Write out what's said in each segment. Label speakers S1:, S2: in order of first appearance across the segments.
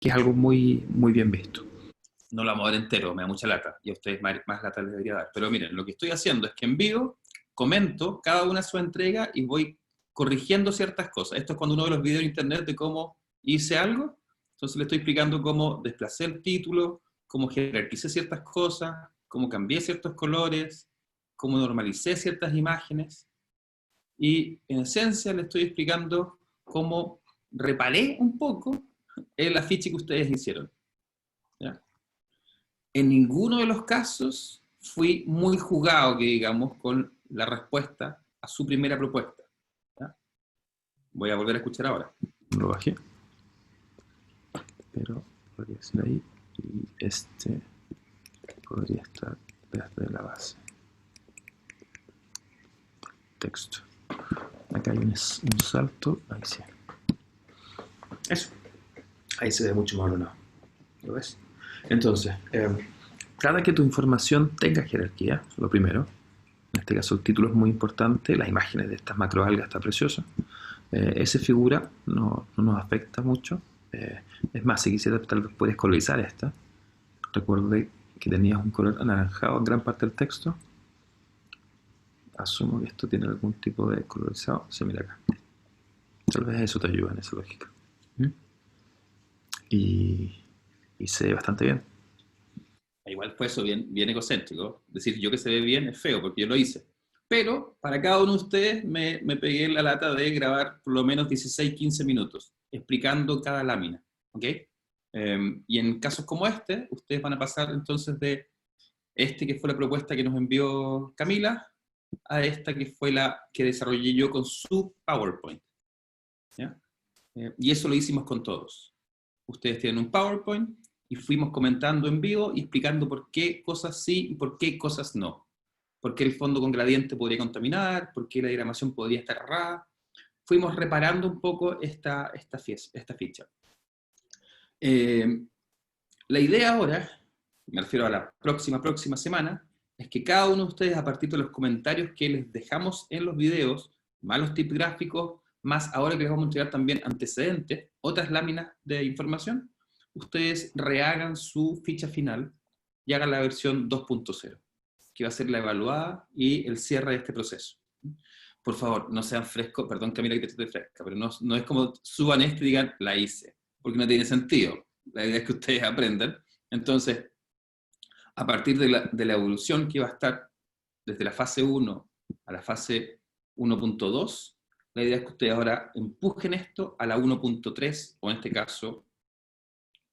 S1: que es algo muy, muy bien visto. No lo vamos a ver entero, me da mucha lata, y a ustedes más lata les debería dar. Pero miren, lo que estoy haciendo es que en vivo comento cada una de sus entregas y voy corrigiendo ciertas cosas. Esto es cuando uno ve los videos en internet de cómo hice algo, entonces le estoy explicando cómo desplacé el título, cómo jerarquicé ciertas cosas, cómo cambié ciertos colores, cómo normalicé ciertas imágenes, y en esencia le estoy explicando cómo reparé un poco el afiche que ustedes hicieron. ¿Ya? En ninguno de los casos fui muy jugado, que digamos, con la respuesta a su primera propuesta. ¿Ya? Voy a volver a escuchar ahora. Lo bajé, pero podría ser ahí, y este podría estar desde la base. Texto. Acá hay un salto, ahí sí. Eso. Ahí se ve mucho más ordenado. ¿Lo ves? Entonces, cada que tu información tenga jerarquía, lo primero, en este caso el título es muy importante, las imágenes de estas macroalgas está preciosa, esa figura no nos afecta mucho, es más, si quisieras tal vez puedes colorizar esta. Recuerde que tenías un color anaranjado en gran parte del texto. Asumo que esto tiene algún tipo de colorizado. Sí, mira acá. Tal vez eso te ayuda en esa lógica. Y se ve bastante bien. Igual fue eso bien egocéntrico. Decir yo que se ve bien es feo, porque yo lo hice. Pero para cada uno de ustedes me pegué la lata de grabar por lo menos 16-15 minutos, explicando cada lámina. ¿Ok? Y en casos como este, ustedes van a pasar entonces de este que fue la propuesta que nos envió Camila, a esta que fue la que desarrollé yo con su PowerPoint. ¿Ya? Y eso lo hicimos con todos. Ustedes tienen un PowerPoint y fuimos comentando en vivo y explicando por qué cosas sí y por qué cosas no. Por qué el fondo con gradiente podría contaminar, por qué la diagramación podría estar errada. Fuimos reparando un poco esta ficha. La idea ahora, me refiero a la próxima semana, es que cada uno de ustedes, a partir de los comentarios que les dejamos en los videos, más los tips gráficos, más ahora que les vamos a entregar también antecedentes, otras láminas de información, ustedes rehagan su ficha final y hagan la versión 2.0, que va a ser la evaluada y el cierre de este proceso. Por favor, no sean frescos, perdón Camila que te estoy fresca, pero no es como suban esto y digan, la hice, porque no tiene sentido. La idea es que ustedes aprendan. Entonces, a partir de la evolución que va a estar desde la fase 1 a la fase 1.2, la idea es que ustedes ahora empujen esto a la 1.3, o en este caso,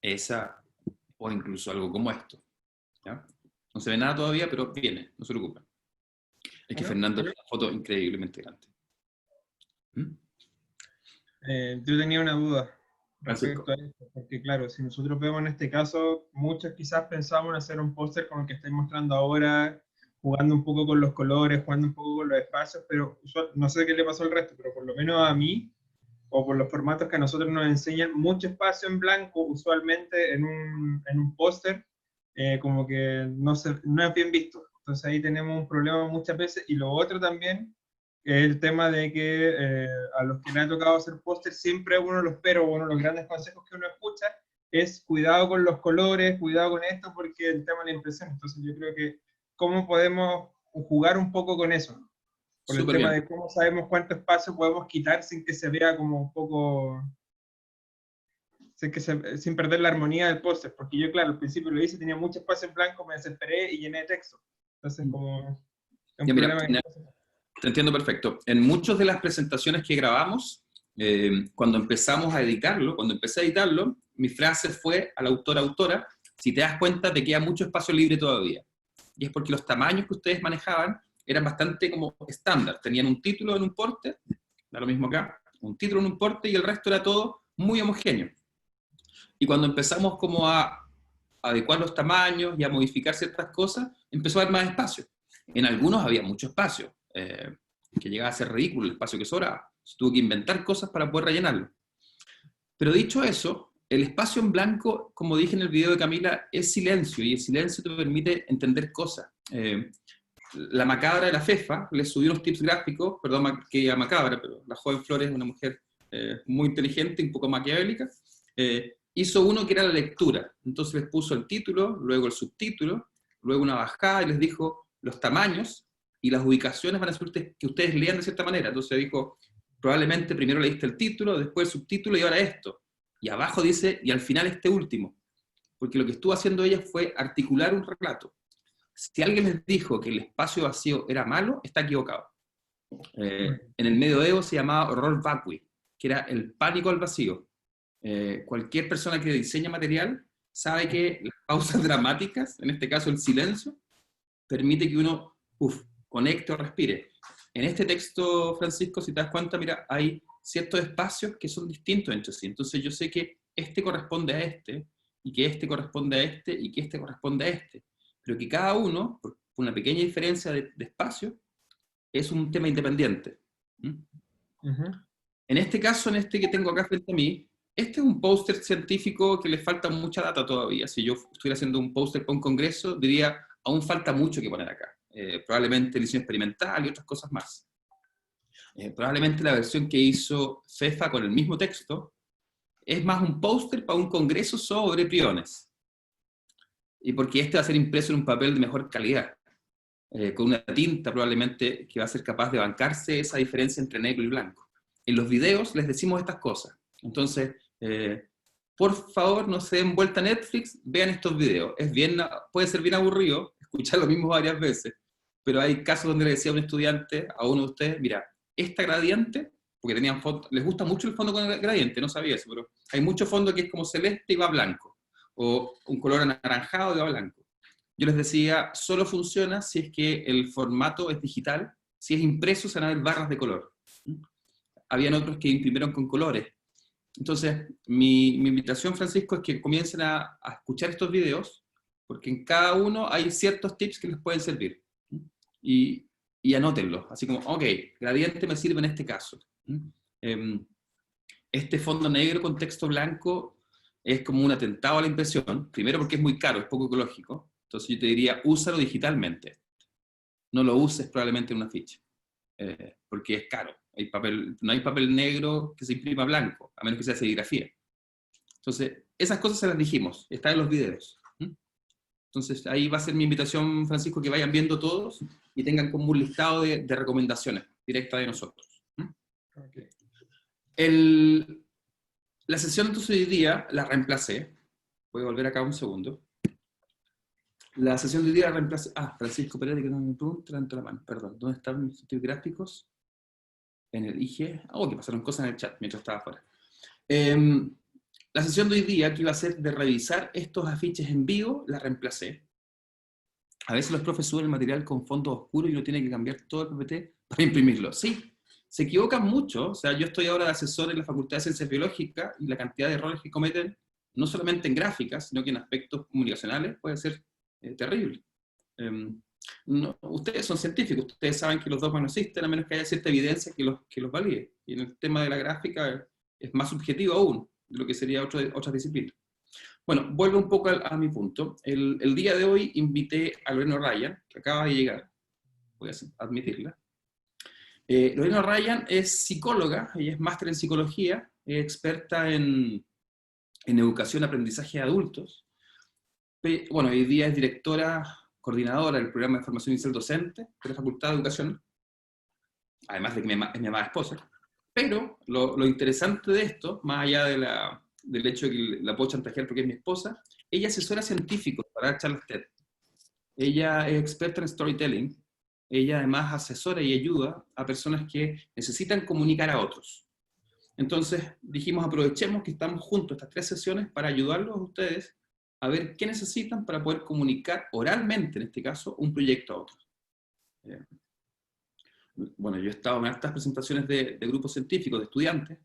S1: esa, o incluso algo como esto. ¿Ya? No se ve nada todavía, pero viene, no se preocupen. Es que Fernando tiene una foto increíblemente grande.
S2: Yo tenía una duda respecto a esto, porque claro, si nosotros vemos en este caso, muchos quizás pensamos en hacer un póster como el que estoy mostrando ahora, jugando un poco con los colores, jugando un poco con los espacios, pero no sé qué le pasó al resto, pero por lo menos a mí, o por los formatos que a nosotros nos enseñan, mucho espacio en blanco, usualmente en un póster, como que no es bien visto. Entonces ahí tenemos un problema muchas veces, y lo otro también es el tema de que a los que le ha tocado hacer póster, siempre uno de los uno de los grandes consejos que uno escucha es cuidado con los colores, cuidado con esto, porque el tema de la impresión. Entonces yo creo que cómo podemos jugar un poco con eso, por el tema de cómo sabemos cuánto espacio podemos quitar sin que se vea como un poco, sin perder la armonía del póster, porque yo claro, al principio lo hice, tenía mucho espacio en blanco, me desesperé y llené de texto. Entonces como es un problema que...
S1: Te entiendo perfecto. En muchas de las presentaciones que grabamos, cuando empezamos a editarlo, cuando empecé a editarlo, mi frase fue a la autora, si te das cuenta te queda mucho espacio libre todavía. Y es porque los tamaños que ustedes manejaban eran bastante como estándar. Tenían un título en un porte, da lo mismo acá, un título en un porte y el resto era todo muy homogéneo. Y cuando empezamos como a adecuar los tamaños y a modificar ciertas cosas, empezó a haber más espacio. En algunos había mucho espacio, que llegaba a ser ridículo el espacio que sobraba. Se tuvo que inventar cosas para poder rellenarlo. Pero dicho eso, el espacio en blanco, como dije en el video de Camila, es silencio, y el silencio te permite entender cosas. La macabra de la Fefa, le subí unos tips gráficos, perdón que diga macabra, pero la joven Flores es una mujer muy inteligente, un poco maquiavélica, hizo uno que era la lectura. Entonces les puso el título, luego el subtítulo, luego una bajada y les dijo los tamaños y las ubicaciones van a ser que ustedes lean de cierta manera. Entonces dijo, probablemente primero leíste el título, después el subtítulo y ahora esto. Y abajo dice, y al final este último. Porque lo que estuvo haciendo ella fue articular un relato. Si alguien les dijo que el espacio vacío era malo, está equivocado. En el medioevo se llamaba horror vacui, que era el pánico al vacío. Cualquier persona que diseña material sabe que las pausas dramáticas, en este caso el silencio, permite que uno conecte o respire. En este texto, Francisco, si te das cuenta, mira, hay ciertos espacios que son distintos entre sí. Entonces yo sé que este corresponde a este, y que este corresponde a este, y que este corresponde a este. Pero que cada uno, por una pequeña diferencia de espacio, es un tema independiente. En este caso, en este que tengo acá frente a mí, este es un póster científico que le falta mucha data todavía. Si yo estuviera haciendo un póster para un congreso, diría, aún falta mucho que poner acá. Probablemente edición experimental y otras cosas más. Probablemente la versión que hizo FEFA con el mismo texto es más un póster para un congreso sobre priones. Y porque este va a ser impreso en un papel de mejor calidad. Con una tinta probablemente que va a ser capaz de bancarse esa diferencia entre negro y blanco. En los videos les decimos estas cosas. Entonces, por favor, no se den vuelta a Netflix, vean estos videos. Puede ser bien aburrido escuchar lo mismo varias veces, pero hay casos donde le decía a un estudiante, a uno de ustedes, mira, esta gradiente, porque tenían fondo, les gusta mucho el fondo con el gradiente, no sabía eso, pero hay mucho fondo que es como celeste y va blanco, o un color anaranjado y va blanco. Yo les decía, solo funciona si es que el formato es digital, si es impreso se van a ver barras de color. Habían otros que imprimieron con colores. Entonces, mi invitación, Francisco, es que comiencen a escuchar estos videos, porque en cada uno hay ciertos tips que les pueden servir. Y anótenlos, así como, ok, gradiente me sirve en este caso. Este fondo negro con texto blanco es como un atentado a la impresión, primero porque es muy caro, es poco ecológico, entonces yo te diría, úsalo digitalmente. No lo uses probablemente en una ficha, porque es caro. No hay papel negro que se imprima blanco, a menos que sea serigrafía. Entonces, esas cosas se las dijimos, está en los videos. Entonces, ahí va a ser mi invitación, Francisco, que vayan viendo todos y tengan como un listado de recomendaciones directas de nosotros.
S2: Okay.
S1: La sesión entonces hoy día la reemplacé. Voy a volver acá un segundo. La sesión de hoy día la reemplacé. Francisco Pérez, que no me pregunta, levanto la mano. Perdón, ¿dónde están mis sitios gráficos? En el IG. Que pasaron cosas en el chat mientras estaba afuera. La sesión de hoy día, que iba a ser de revisar estos afiches en vivo, la reemplacé. A veces los profes suben el material con fondo oscuro y uno tiene que cambiar todo el PPT para imprimirlo. Sí, se equivocan mucho. O sea, yo estoy ahora de asesor en la Facultad de Ciencias Biológicas y la cantidad de errores que cometen, no solamente en gráficas, sino que en aspectos comunicacionales, puede ser terrible. Ustedes son científicos, ustedes saben que los dogmas no existen a menos que haya cierta evidencia que los valide. Y en el tema de la gráfica es más subjetivo aún de lo que sería otra disciplina. Bueno, vuelvo un poco a mi punto. El día de hoy invité a Lorena Ryan, que acaba de llegar, voy a admitirla. Lorena Ryan es psicóloga, ella es máster en psicología, es experta en educación y aprendizaje de adultos. Bueno, hoy día es directora, coordinadora del programa de formación inicial docente de la Facultad de Educación, además de que es mi amada esposa. Pero lo interesante de esto, más allá del hecho de que la puedo chantajear porque es mi esposa, ella asesora científicos para dar charlas TED. Ella es experta en storytelling. Ella además asesora y ayuda a personas que necesitan comunicar a otros. Entonces dijimos, aprovechemos que estamos juntos estas 3 sesiones para ayudarlos a ustedes a ver qué necesitan para poder comunicar oralmente, en este caso, un proyecto a otros. Bueno, yo he estado en estas presentaciones de grupos científicos, de estudiantes,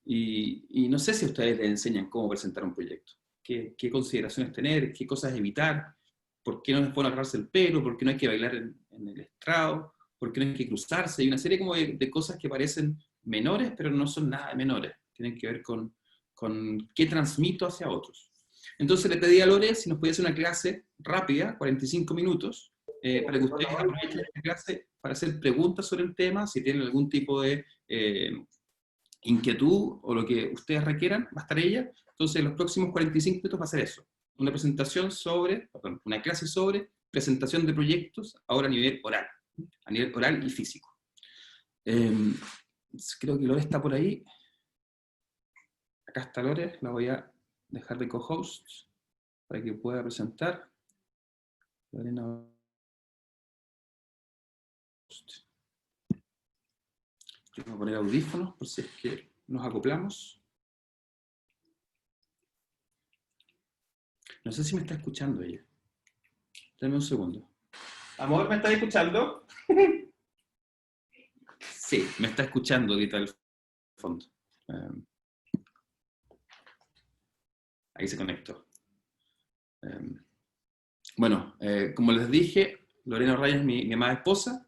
S1: y no sé si ustedes les enseñan cómo presentar un proyecto, qué consideraciones tener, qué cosas evitar, por qué no es bueno agarrarse el pelo, por qué no hay que bailar en el estrado, por qué no hay que cruzarse, y una serie como de cosas que parecen menores, pero no son nada de menores, tienen que ver con qué transmito hacia otros. Entonces le pedí a Lore si nos podía hacer una clase rápida, 45 minutos, para que ustedes aprovechen esta clase para hacer preguntas sobre el tema, si tienen algún tipo de inquietud o lo que ustedes requieran, va a estar ella, Entonces, los próximos 45 minutos va a ser eso. Una presentación sobre, perdón, una clase sobre presentación de proyectos, ahora a nivel oral y físico. Creo que Lore está por ahí. Acá está Lore, la voy a dejar de co-host para que pueda presentar. Lorena. Yo voy a poner audífonos por si es que nos acoplamos. No sé si me está escuchando ella. Dame un segundo. Amor, ¿me estás escuchando? Sí, me está escuchando ahorita al fondo. Ahí se conectó. Bueno, como les dije, Lorena Raya es mi amada esposa.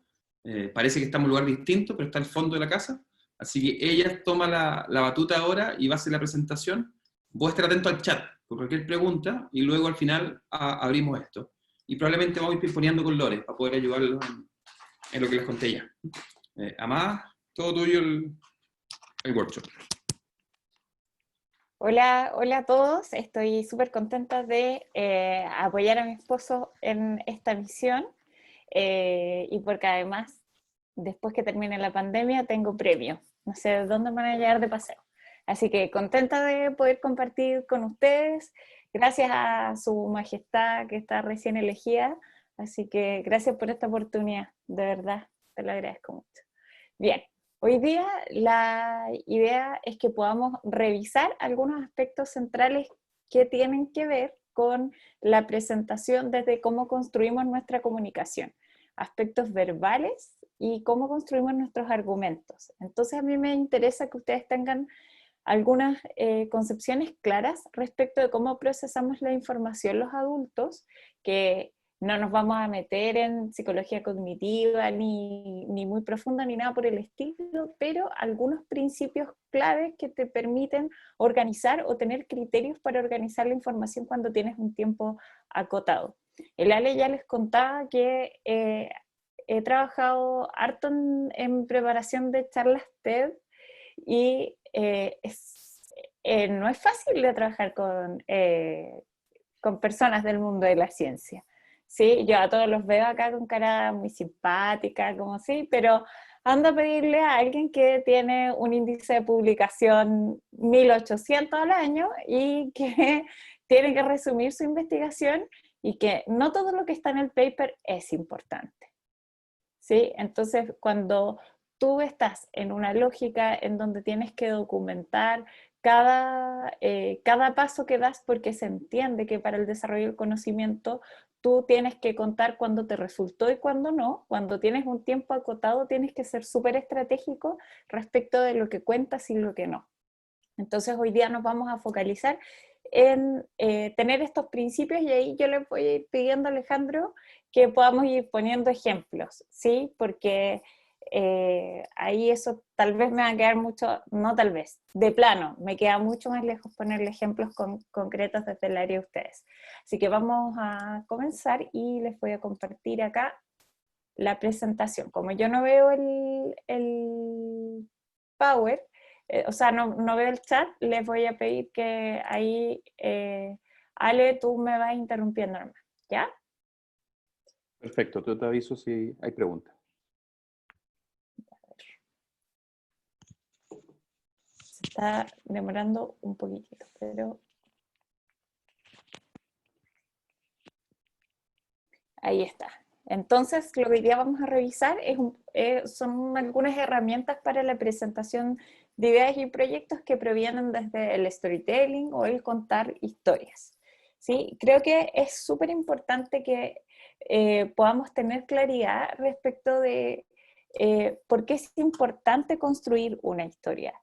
S1: Parece que estamos en un lugar distinto, pero está al fondo de la casa. Así que ella toma la batuta ahora y va a hacer la presentación. Voy a estar atento al chat por cualquier pregunta y luego al final abrimos esto. Y probablemente vamos a ir pimponeando con Lore para poder ayudarlos en lo que les conté ya. Amada, todo tuyo el workshop.
S3: Hola, hola a todos. Estoy súper contenta de apoyar a mi esposo en esta misión y porque además, después que termine la pandemia, tengo premio. No sé de dónde me van a llegar de paseo. Así que contenta de poder compartir con ustedes, gracias a su majestad que está recién elegida. Así que gracias por esta oportunidad, de verdad, te lo agradezco mucho. Bien. Hoy día la idea es que podamos revisar algunos aspectos centrales que tienen que ver con la presentación desde cómo construimos nuestra comunicación, aspectos verbales y cómo construimos nuestros argumentos. Entonces a mí me interesa que ustedes tengan algunas concepciones claras respecto de cómo procesamos la información los adultos, que no nos vamos a meter en psicología cognitiva ni muy profunda ni nada por el estilo, pero algunos principios claves que te permiten organizar o tener criterios para organizar la información cuando tienes un tiempo acotado. El Ale ya les contaba que he trabajado harto en preparación de charlas TED y no es fácil de trabajar con personas del mundo de la ciencia. Sí, yo a todos los veo acá con cara muy simpática, como así, pero ando a pedirle a alguien que tiene un índice de publicación 1800 al año y que tiene que resumir su investigación y que no todo lo que está en el paper es importante. ¿Sí? Entonces, cuando tú estás en una lógica en donde tienes que documentar cada paso que das, porque se entiende que para el desarrollo del conocimiento tú tienes que contar cuándo te resultó y cuándo no. Cuando tienes un tiempo acotado tienes que ser súper estratégico respecto de lo que cuentas y lo que no. Entonces hoy día nos vamos a focalizar en tener estos principios y ahí yo le voy a ir pidiendo a Alejandro que podamos ir poniendo ejemplos, ¿sí? Porque ahí eso tal vez me va a quedar mucho, no tal vez, de plano, me queda mucho más lejos ponerle ejemplos concretos desde el área de ustedes. Así que vamos a comenzar y les voy a compartir acá la presentación. Como yo no veo el Power, o sea, no veo el chat, les voy a pedir que ahí, Ale, tú me vas interrumpiendo nomás, ¿ya?
S4: Perfecto, yo te aviso si hay preguntas.
S3: Se está demorando un poquitito, pero... Ahí está. Entonces, lo que hoy día vamos a revisar son algunas herramientas para la presentación de ideas y proyectos que provienen desde el storytelling o el contar historias. ¿Sí? Creo que es súper importante que podamos tener claridad respecto de por qué es importante construir una historia.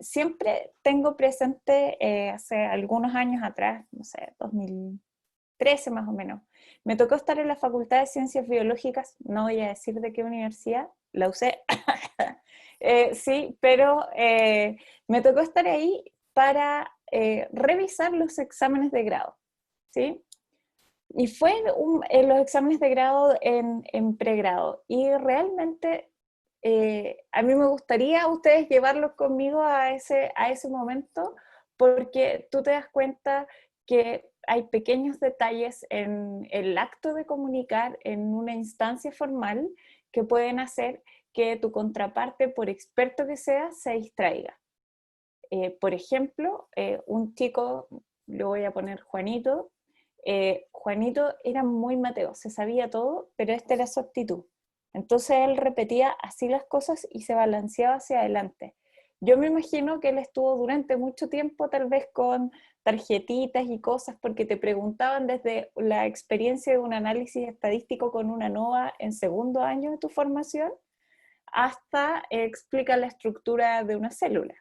S3: Siempre tengo presente, hace algunos años atrás, no sé, 2013 más o menos, me tocó estar en la Facultad de Ciencias Biológicas, no voy a decir de qué universidad, la usé, sí, pero me tocó estar ahí para revisar los exámenes de grado, ¿sí? Y fue en los exámenes de grado en pregrado, y realmente a mí me gustaría a ustedes llevarlos conmigo a ese momento, porque tú te das cuenta que hay pequeños detalles en el acto de comunicar en una instancia formal que pueden hacer que tu contraparte, por experto que sea, se distraiga. Por ejemplo, un chico, lo voy a poner Juanito, Juanito era muy Mateo, se sabía todo, pero esta era su actitud. Entonces él repetía así las cosas y se balanceaba hacia adelante. Yo me imagino que él estuvo durante mucho tiempo tal vez con tarjetitas y cosas porque te preguntaban desde la experiencia de un análisis estadístico con una NOVA en segundo año de tu formación hasta explica la estructura de una célula.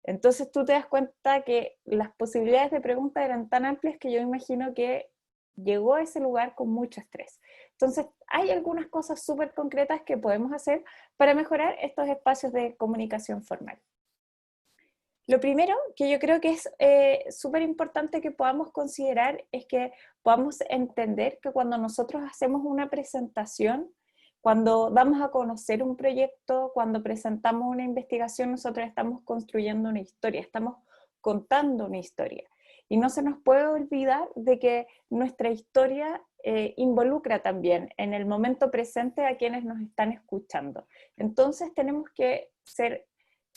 S3: Entonces tú te das cuenta que las posibilidades de pregunta eran tan amplias que yo imagino que llegó a ese lugar con mucho estrés. Entonces hay algunas cosas súper concretas que podemos hacer para mejorar estos espacios de comunicación formal. Lo primero que yo creo que es súper importante que podamos considerar es que podamos entender que cuando nosotros hacemos una presentación, cuando damos a conocer un proyecto, cuando presentamos una investigación, nosotros estamos construyendo una historia, estamos contando una historia. Y no se nos puede olvidar de que nuestra historia involucra también en el momento presente a quienes nos están escuchando. Entonces tenemos que ser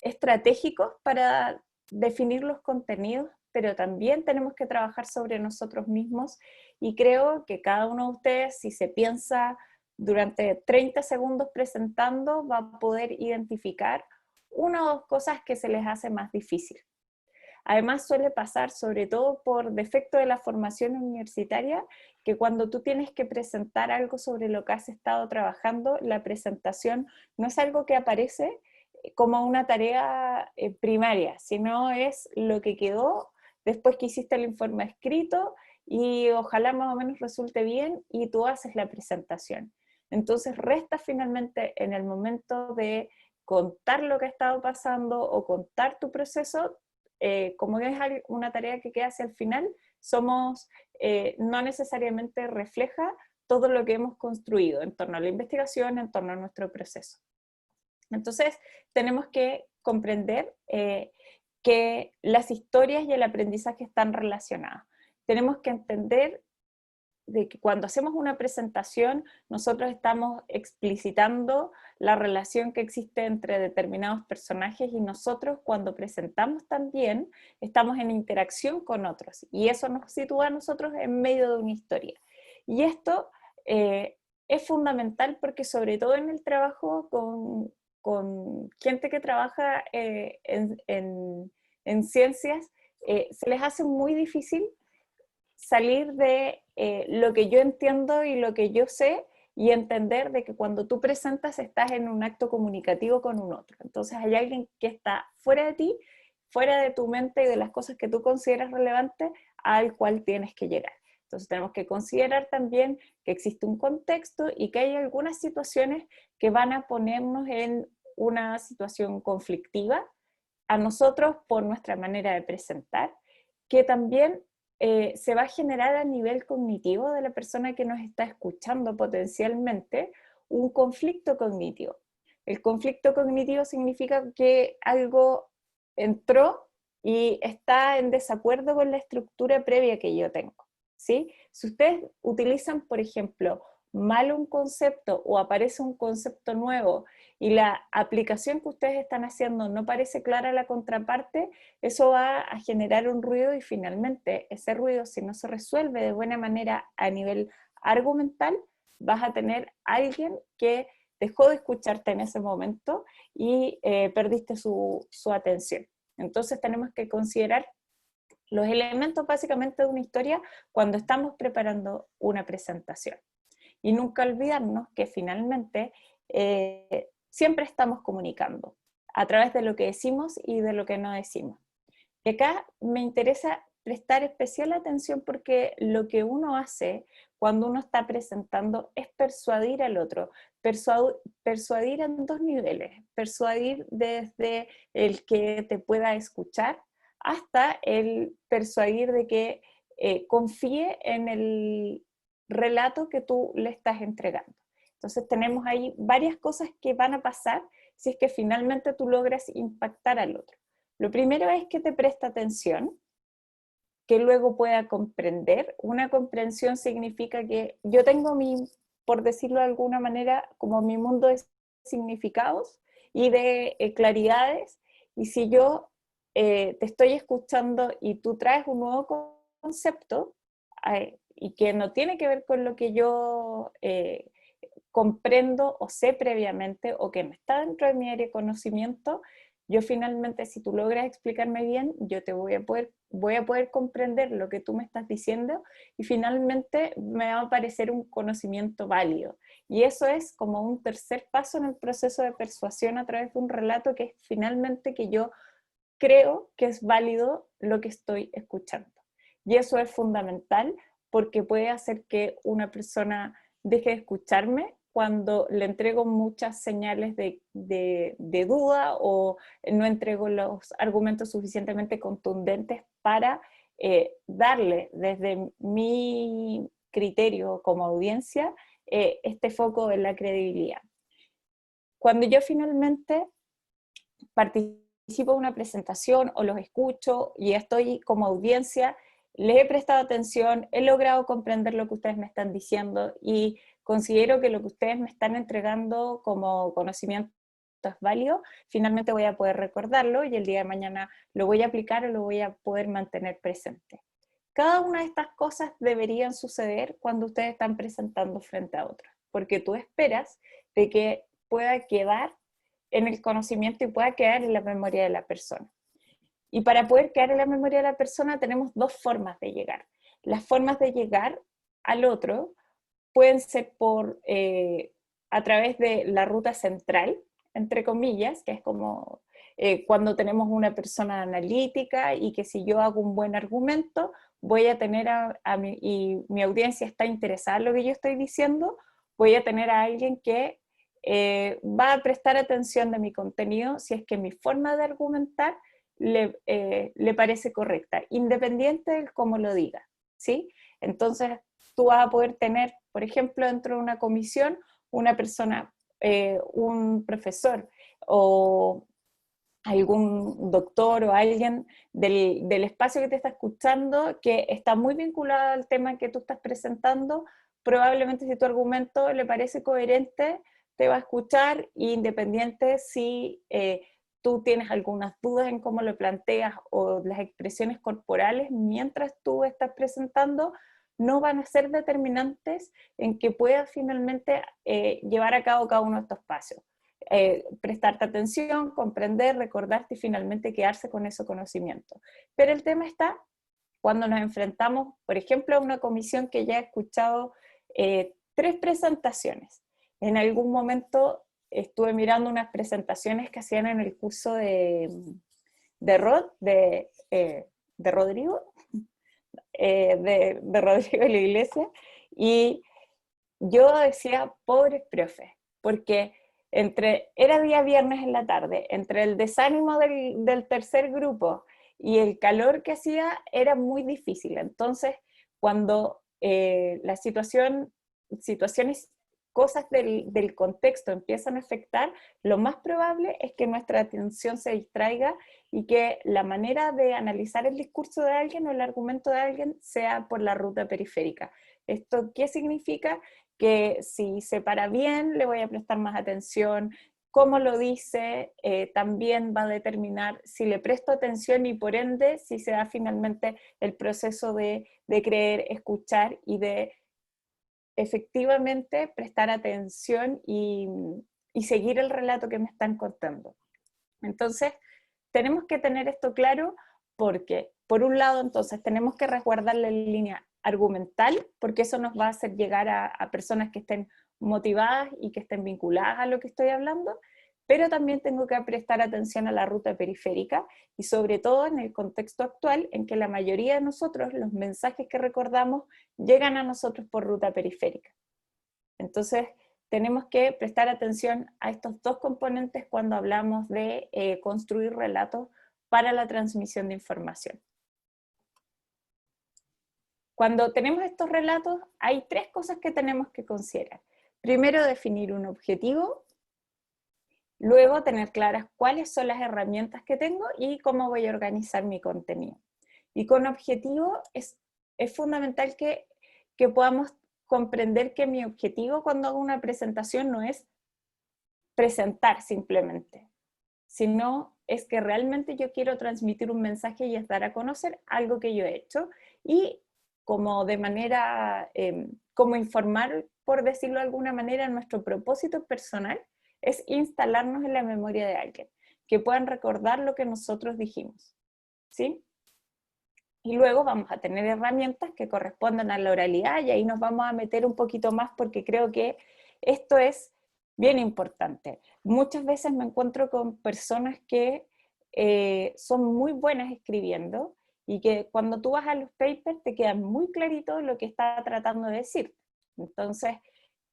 S3: estratégicos para definir los contenidos, pero también tenemos que trabajar sobre nosotros mismos y creo que cada uno de ustedes, si se piensa durante 30 segundos presentando, va a poder identificar una o dos cosas que se les hace más difícil. Además suele pasar, sobre todo por defecto de la formación universitaria, que cuando tú tienes que presentar algo sobre lo que has estado trabajando, la presentación no es algo que aparece como una tarea primaria, sino es lo que quedó después que hiciste el informe escrito y ojalá más o menos resulte bien y tú haces la presentación. Entonces resta finalmente en el momento de contar lo que ha estado pasando o contar tu proceso, como es una tarea que queda hacia el final, no necesariamente refleja todo lo que hemos construido en torno a la investigación, en torno a nuestro proceso. Entonces, tenemos que comprender que las historias y el aprendizaje están relacionados. Tenemos que entender de que cuando hacemos una presentación, nosotros estamos explicitando la relación que existe entre determinados personajes y nosotros cuando presentamos también estamos en interacción con otros y eso nos sitúa a nosotros en medio de una historia. Y esto es fundamental porque sobre todo en el trabajo con gente que trabaja en ciencias, se les hace muy difícil salir de lo que yo entiendo y lo que yo sé y entender de que cuando tú presentas estás en un acto comunicativo con un otro. Entonces hay alguien que está fuera de ti, fuera de tu mente y de las cosas que tú consideras relevantes al cual tienes que llegar. Entonces tenemos que considerar también que existe un contexto y que hay algunas situaciones que van a ponernos en una situación conflictiva a nosotros por nuestra manera de presentar, que también se va a generar a nivel cognitivo de la persona que nos está escuchando potencialmente un conflicto cognitivo. El conflicto cognitivo significa que algo entró y está en desacuerdo con la estructura previa que yo tengo, ¿sí? Si ustedes utilizan, por ejemplo, mal un concepto o aparece un concepto nuevo y la aplicación que ustedes están haciendo no parece clara a la contraparte, eso va a generar un ruido y finalmente ese ruido, si no se resuelve de buena manera a nivel argumental, vas a tener a alguien que dejó de escucharte en ese momento y perdiste su atención. Entonces tenemos que considerar los elementos básicamente de una historia cuando estamos preparando una presentación. Y nunca olvidarnos que finalmente siempre estamos comunicando a través de lo que decimos y de lo que no decimos. Y acá me interesa prestar especial atención porque lo que uno hace cuando uno está presentando es persuadir al otro. Persuadir en dos niveles. Persuadir desde el que te pueda escuchar hasta el persuadir de que confíe en el relato que tú le estás entregando. Entonces tenemos ahí varias cosas que van a pasar si es que finalmente tú logras impactar al otro. Lo primero es que te preste atención, que luego pueda comprender. Una comprensión significa que yo tengo por decirlo de alguna manera, como mi mundo de significados y de claridades, y si yo te estoy escuchando y tú traes un nuevo concepto, y que no tiene que ver con lo que yo comprendo o sé previamente, o que no está dentro de mi área de conocimiento, yo finalmente, si tú logras explicarme bien, yo te voy a poder comprender lo que tú me estás diciendo, y finalmente me va a parecer un conocimiento válido. Y eso es como un tercer paso en el proceso de persuasión a través de un relato, que es finalmente que yo creo que es válido lo que estoy escuchando. Y eso es fundamental, porque puede hacer que una persona deje de escucharme cuando le entrego muchas señales de duda, o no entrego los argumentos suficientemente contundentes para darle desde mi criterio como audiencia este foco en la credibilidad. Cuando yo finalmente participo en una presentación o los escucho y estoy como audiencia, les he prestado atención, he logrado comprender lo que ustedes me están diciendo y considero que lo que ustedes me están entregando como conocimiento es válido, finalmente voy a poder recordarlo y el día de mañana lo voy a aplicar o lo voy a poder mantener presente. Cada una de estas cosas deberían suceder cuando ustedes están presentando frente a otros, porque tú esperas de que pueda quedar en el conocimiento y pueda quedar en la memoria de la persona. Y para poder quedar en la memoria de la persona tenemos dos formas de llegar. Las formas de llegar al otro pueden ser a través de la ruta central, entre comillas, que es como cuando tenemos una persona analítica y que si yo hago un buen argumento, voy a tener y mi audiencia está interesada en lo que yo estoy diciendo, voy a tener a alguien que va a prestar atención de mi contenido si es que mi forma de argumentar le parece correcta, independiente de cómo lo diga, ¿sí? Entonces, tú vas a poder tener, por ejemplo, dentro de una comisión, una persona, un profesor o algún doctor o alguien del espacio que te está escuchando que está muy vinculado al tema que tú estás presentando. Probablemente si tu argumento le parece coherente, te va a escuchar, independiente si tú tienes algunas dudas en cómo lo planteas o las expresiones corporales mientras tú estás presentando, no van a ser determinantes en que puedas finalmente llevar a cabo cada uno de estos pasos. Prestarte atención, comprender, recordarte y finalmente quedarse con ese conocimiento. Pero el tema está cuando nos enfrentamos, por ejemplo, a una comisión que ya he escuchado 3 presentaciones. En algún momento estuve mirando unas presentaciones que hacían en el curso de Rodrigo, de Rodrigo de la Iglesia, y yo decía, pobre profe, porque era día viernes en la tarde, entre el desánimo del tercer grupo y el calor que hacía, era muy difícil. Entonces, cuando la situaciones, cosas del contexto empiezan a afectar, lo más probable es que nuestra atención se distraiga y que la manera de analizar el discurso de alguien o el argumento de alguien sea por la ruta periférica. ¿Esto qué significa? Que si se para bien, le voy a prestar más atención. Cómo lo dice también va a determinar si le presto atención y por ende si se da finalmente el proceso de creer, escuchar y de efectivamente prestar atención y seguir el relato que me están contando. Entonces, tenemos que tener esto claro porque, por un lado, entonces, tenemos que resguardar la línea argumental, porque eso nos va a hacer llegar a personas que estén motivadas y que estén vinculadas a lo que estoy hablando, pero también tengo que prestar atención a la ruta periférica y sobre todo en el contexto actual en que la mayoría de nosotros, los mensajes que recordamos, llegan a nosotros por ruta periférica. Entonces, tenemos que prestar atención a estos dos componentes cuando hablamos de construir relatos para la transmisión de información. Cuando tenemos estos relatos, hay 3 cosas que tenemos que considerar. Primero, definir un objetivo. Luego, tener claras cuáles son las herramientas que tengo y cómo voy a organizar mi contenido. Y con objetivo es fundamental que podamos comprender que mi objetivo cuando hago una presentación no es presentar simplemente, sino es que realmente yo quiero transmitir un mensaje y es dar a conocer algo que yo he hecho y como de manera, como informar, por decirlo de alguna manera, nuestro propósito personal es instalarnos en la memoria de alguien, que puedan recordar lo que nosotros dijimos, ¿sí? Y luego vamos a tener herramientas que correspondan a la oralidad y ahí nos vamos a meter un poquito más porque creo que esto es bien importante. Muchas veces me encuentro con personas que son muy buenas escribiendo y que cuando tú vas a los papers te queda muy clarito lo que está tratando de decir. Entonces,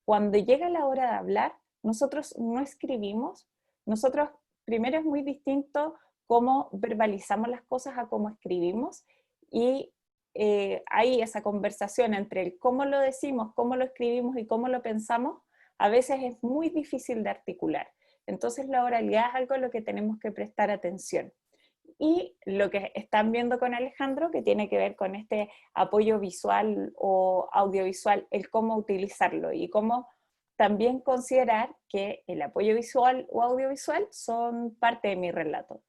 S3: cuando llega la hora de hablar, nosotros no escribimos, nosotros primero es muy distinto cómo verbalizamos las cosas a cómo escribimos y ahí esa conversación entre el cómo lo decimos, cómo lo escribimos y cómo lo pensamos, a veces es muy difícil de articular. Entonces la oralidad es algo a lo que tenemos que prestar atención. Y lo que están viendo con Alejandro, que tiene que ver con este apoyo visual o audiovisual, el cómo utilizarlo y cómo también considerar que el apoyo visual o audiovisual son parte de mi relato.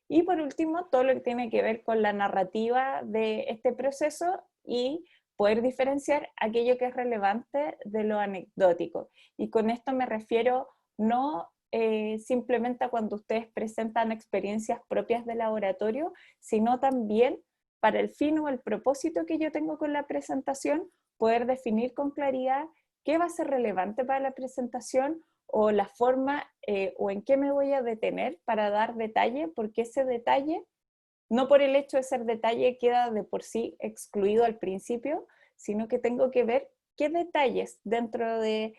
S3: Y por último, todo lo que tiene que ver con la narrativa de este proceso y poder diferenciar aquello que es relevante de lo anecdótico. Y con esto me refiero no simplemente a cuando ustedes presentan experiencias propias de laboratorio, sino también para el fin o el propósito que yo tengo con la presentación, poder definir con claridad qué va a ser relevante para la presentación o la forma o en qué me voy a detener para dar detalle, porque ese detalle, no por el hecho de ser detalle, queda de por sí excluido al principio, sino que tengo que ver qué detalles dentro de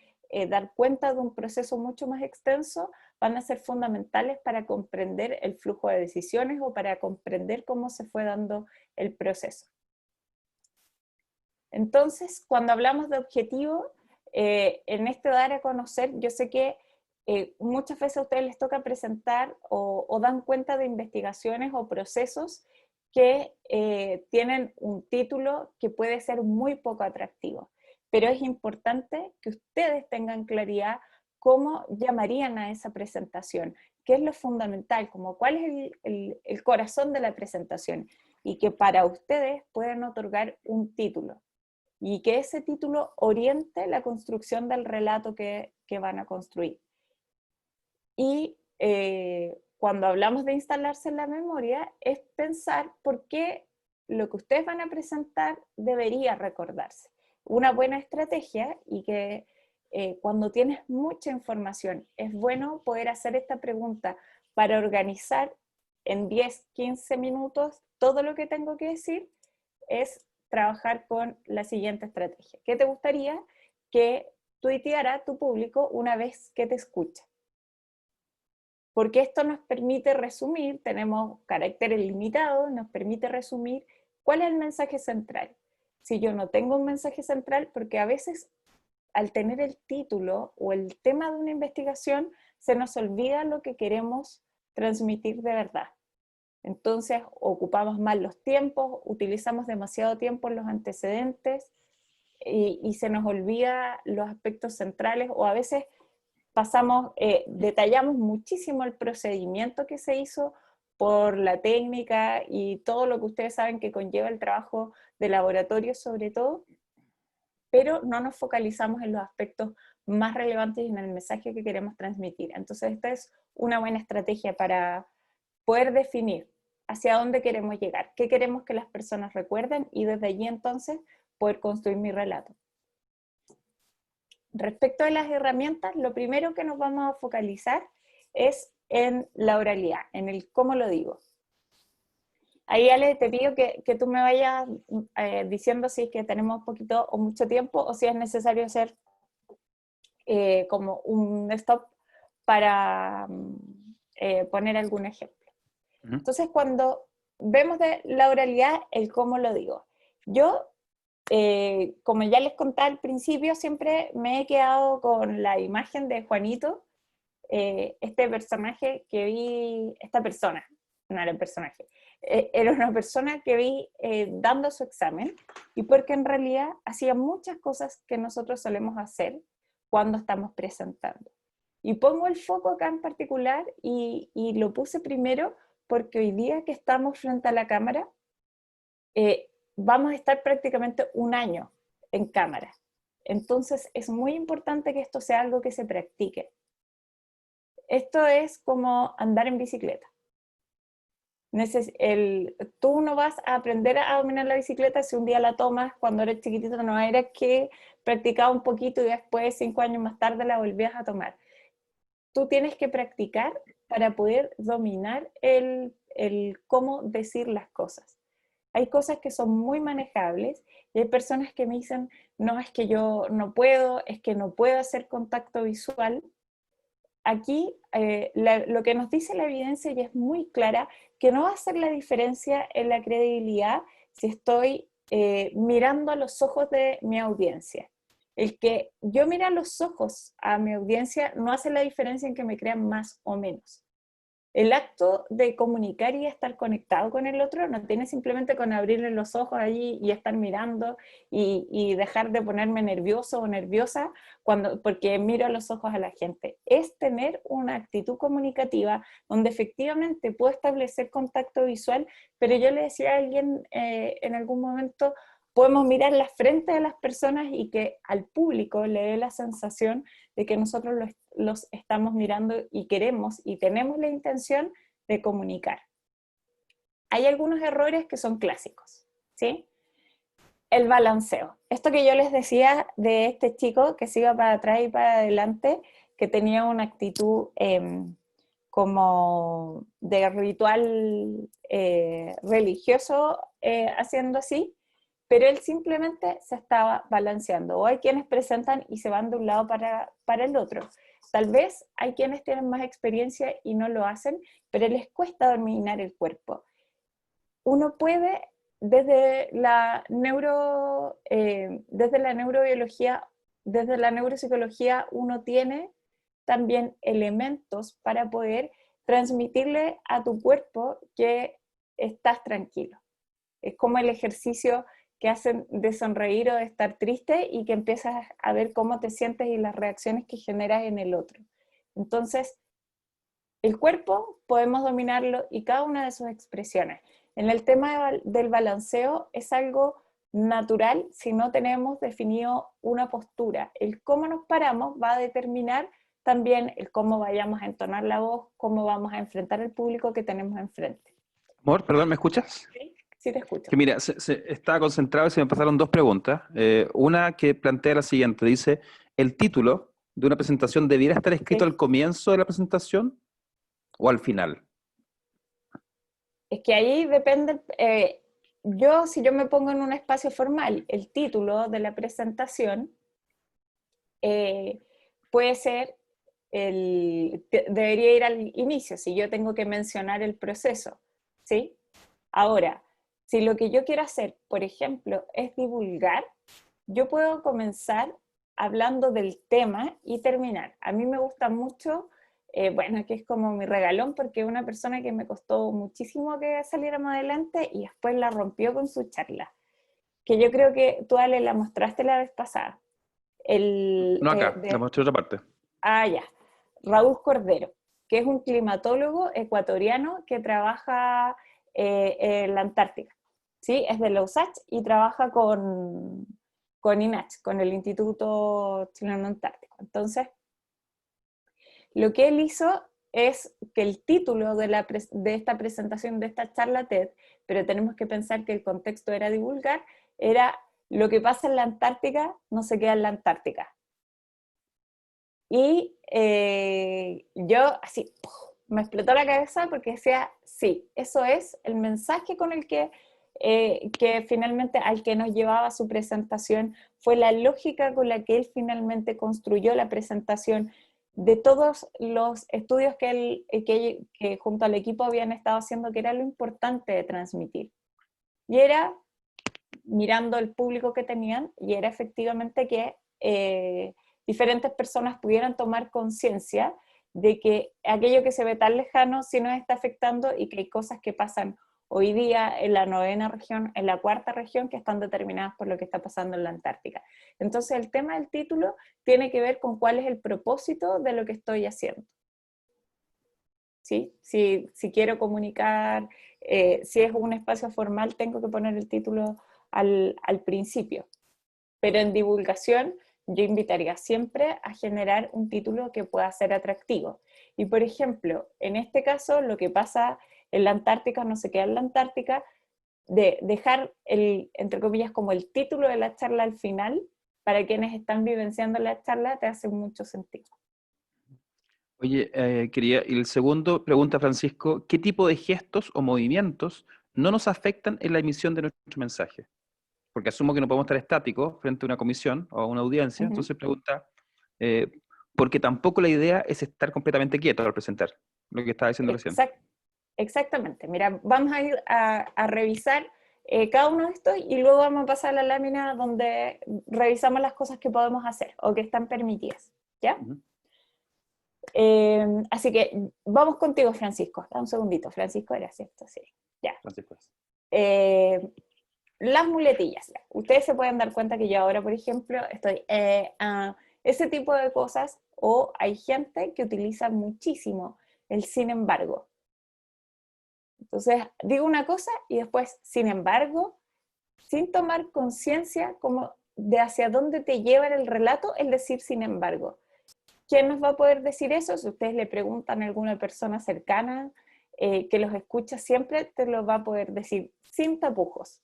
S3: dar cuenta de un proceso mucho más extenso van a ser fundamentales para comprender el flujo de decisiones o para comprender cómo se fue dando el proceso. Entonces, cuando hablamos de objetivo, en este dar a conocer, yo sé que muchas veces a ustedes les toca presentar o dan cuenta de investigaciones o procesos que tienen un título que puede ser muy poco atractivo, pero es importante que ustedes tengan claridad cómo llamarían a esa presentación, qué es lo fundamental, como cuál es el corazón de la presentación, y que para ustedes puedan otorgar un título, y que ese título oriente la construcción del relato que van a construir. Y cuando hablamos de instalarse en la memoria, es pensar por qué lo que ustedes van a presentar debería recordarse. Una buena estrategia, y que cuando tienes mucha información, es bueno poder hacer esta pregunta para organizar en 10, 15 minutos todo lo que tengo que decir, es trabajar con la siguiente estrategia. ¿Qué te gustaría que tuiteara tu público una vez que te escucha? Porque esto nos permite resumir, tenemos caracteres limitados, nos permite resumir cuál es el mensaje central. Si yo no tengo un mensaje central, porque a veces al tener el título o el tema de una investigación, se nos olvida lo que queremos transmitir de verdad. Entonces ocupamos mal los tiempos, utilizamos demasiado tiempo en los antecedentes y se nos olvida los aspectos centrales, o a veces pasamos, detallamos muchísimo el procedimiento que se hizo por la técnica y todo lo que ustedes saben que conlleva el trabajo de laboratorio sobre todo, pero no nos focalizamos en los aspectos más relevantes y en el mensaje que queremos transmitir. Entonces esta es una buena estrategia para poder definir hacia dónde queremos llegar, qué queremos que las personas recuerden y desde allí entonces poder construir mi relato. Respecto a las herramientas, lo primero que nos vamos a focalizar es en la oralidad, en el cómo lo digo. Ahí, Ale, te pido que tú me vayas diciendo si es que tenemos poquito o mucho tiempo o si es necesario hacer como un stop para poner algún ejemplo. Entonces, cuando vemos de la oralidad, el cómo lo digo. Yo, como ya les conté al principio, siempre me he quedado con la imagen de Juanito, este personaje que vi, esta persona, no era el personaje, era una persona que vi dando su examen, y porque en realidad hacía muchas cosas que nosotros solemos hacer cuando estamos presentando. Y pongo el foco acá en particular y lo puse primero porque hoy día que estamos frente a la cámara, vamos a estar prácticamente un año en cámara. Entonces es muy importante que esto sea algo que se practique. Esto es como andar en bicicleta. Tú no vas a aprender a dominar la bicicleta si un día la tomas cuando eres chiquitito, no era que practicaba un poquito y después 5 años más tarde la volvías a tomar. Tú tienes que practicar para poder dominar el cómo decir las cosas. Hay cosas que son muy manejables y hay personas que me dicen, no, es que yo no puedo, es que no puedo hacer contacto visual. Aquí lo que nos dice la evidencia, y es muy clara, que no va a hacer la diferencia en la credibilidad si estoy mirando a los ojos de mi audiencia. El que yo mire a los ojos a mi audiencia no hace la diferencia en que me crean más o menos. El acto de comunicar y estar conectado con el otro no tiene simplemente con abrirle los ojos allí y estar mirando y dejar de ponerme nervioso o nerviosa porque miro a los ojos a la gente. Es tener una actitud comunicativa donde efectivamente puedo establecer contacto visual, pero yo le decía a alguien en algún momento, podemos mirar la frente de las personas y que al público le dé la sensación de que nosotros los estamos mirando y queremos y tenemos la intención de comunicar. Hay algunos errores que son clásicos, ¿sí? El balanceo. Esto que yo les decía de este chico que se iba para atrás y para adelante, que tenía una actitud como de ritual religioso haciendo así, pero él simplemente se estaba balanceando. O hay quienes presentan y se van de un lado para el otro. Tal vez hay quienes tienen más experiencia y no lo hacen, pero les cuesta dominar el cuerpo. Uno puede, desde la neurobiología, desde la neuropsicología, uno tiene también elementos para poder transmitirle a tu cuerpo que estás tranquilo. Es como el ejercicio que hacen de sonreír o de estar triste y que empiezas a ver cómo te sientes y las reacciones que generas en el otro. Entonces, el cuerpo podemos dominarlo y cada una de sus expresiones. En el tema del balanceo es algo natural si no tenemos definido una postura. El cómo nos paramos va a determinar también el cómo vayamos a entonar la voz, cómo vamos a enfrentar al público que tenemos enfrente.
S4: Amor, perdón, ¿me escuchas?
S3: ¿Sí? Sí, te escucho.
S4: Que mira, estaba concentrado y se me pasaron dos preguntas. Una que plantea la siguiente, dice, ¿el título de una presentación debiera estar escrito al comienzo de la presentación o al final?
S3: Es que ahí depende, si yo me pongo en un espacio formal, el título de la presentación puede ser, debería ir al inicio, si yo tengo que mencionar el proceso, ¿sí? Ahora, si lo que yo quiero hacer, por ejemplo, es divulgar, yo puedo comenzar hablando del tema y terminar. A mí me gusta mucho, bueno, que es como mi regalón, porque es una persona que me costó muchísimo que saliéramos adelante y después la rompió con su charla, que yo creo que tú, Ale, la mostraste la vez pasada.
S4: No acá, la mostré otra parte.
S3: Ya. Raúl Cordero, que es un climatólogo ecuatoriano que trabaja en la Antártica. ¿Sí? Es de la USACH y trabaja con INACH, con el Instituto Chileno Antártico. Entonces, lo que él hizo es que el título de esta presentación, de esta charla TED, pero tenemos que pensar que el contexto era divulgar, era lo que pasa en la Antártica no se queda en la Antártica. Y yo así, me explotó la cabeza porque decía, sí, eso es el mensaje con el que finalmente al que nos llevaba su presentación, fue la lógica con la que él finalmente construyó la presentación de todos los estudios que junto al equipo habían estado haciendo, que era lo importante de transmitir. Y era mirando el público que tenían, y era efectivamente que diferentes personas pudieran tomar conciencia de que aquello que se ve tan lejano sí nos está afectando y que hay cosas que pasan hoy día en la 9ª región, en la 4ª región, que están determinadas por lo que está pasando en la Antártica. Entonces el tema del título tiene que ver con cuál es el propósito de lo que estoy haciendo. ¿Sí? Si quiero comunicar, si es un espacio formal, tengo que poner el título al principio. Pero en divulgación, yo invitaría siempre a generar un título que pueda ser atractivo. Y por ejemplo, en este caso, lo que pasa en la Antártica no se queda en la Antártica, de dejar entre comillas, como el título de la charla al final, para quienes están vivenciando la charla, te hace mucho sentido.
S4: Oye, quería, y el segundo, pregunta Francisco, ¿qué tipo de gestos o movimientos no nos afectan en la emisión de nuestro mensaje? Porque asumo que no podemos estar estáticos frente a una comisión o a una audiencia, entonces pregunta, porque tampoco la idea es estar completamente quieto al presentar, lo que estaba diciendo recién.
S3: Exactamente, mira, vamos a ir a revisar cada uno de estos y luego vamos a pasar a la lámina donde revisamos las cosas que podemos hacer o que están permitidas, ¿ya? Así que vamos contigo, Francisco. Da un segundito. Francisco era cierto, sí. Ya.
S4: Francisco.
S3: Las muletillas. Ustedes se pueden dar cuenta que yo ahora, por ejemplo, estoy ese tipo de cosas, o hay gente que utiliza muchísimo el sin embargo. Entonces, digo una cosa y después, sin embargo, sin tomar conciencia como de hacia dónde te lleva el relato, el decir sin embargo. ¿Quién nos va a poder decir eso? Si ustedes le preguntan a alguna persona cercana que los escucha siempre, te lo va a poder decir sin tapujos.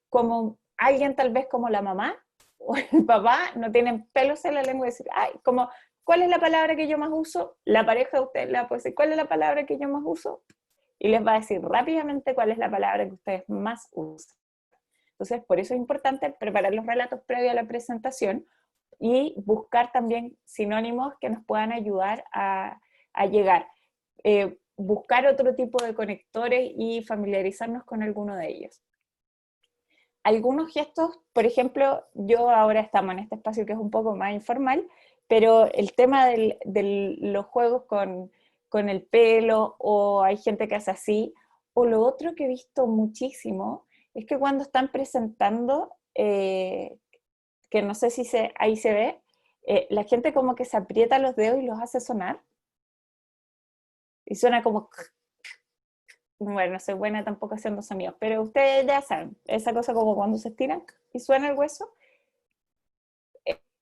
S3: Como alguien tal vez como la mamá o el papá no tienen pelos en la lengua y decir, ay, como, ¿cuál es la palabra que yo más uso? La pareja de ustedes le va a decir, ¿cuál es la palabra que yo más uso? Y les va a decir rápidamente cuál es la palabra que ustedes más usan. Entonces, por eso es importante preparar los relatos previo a la presentación, y buscar también sinónimos que nos puedan ayudar a llegar. Buscar otro tipo de conectores y familiarizarnos con alguno de ellos. Algunos gestos, por ejemplo, yo ahora estamos en este espacio que es un poco más informal, pero el tema de los juegos con el pelo, o hay gente que hace así, o lo otro que he visto muchísimo, es que cuando están presentando, que no sé si ahí se ve, la gente como que se aprieta los dedos y los hace sonar. Y suena como... Bueno, no soy buena tampoco haciendo sonidos, pero ustedes ya saben, esa cosa como cuando se estiran y suena el hueso.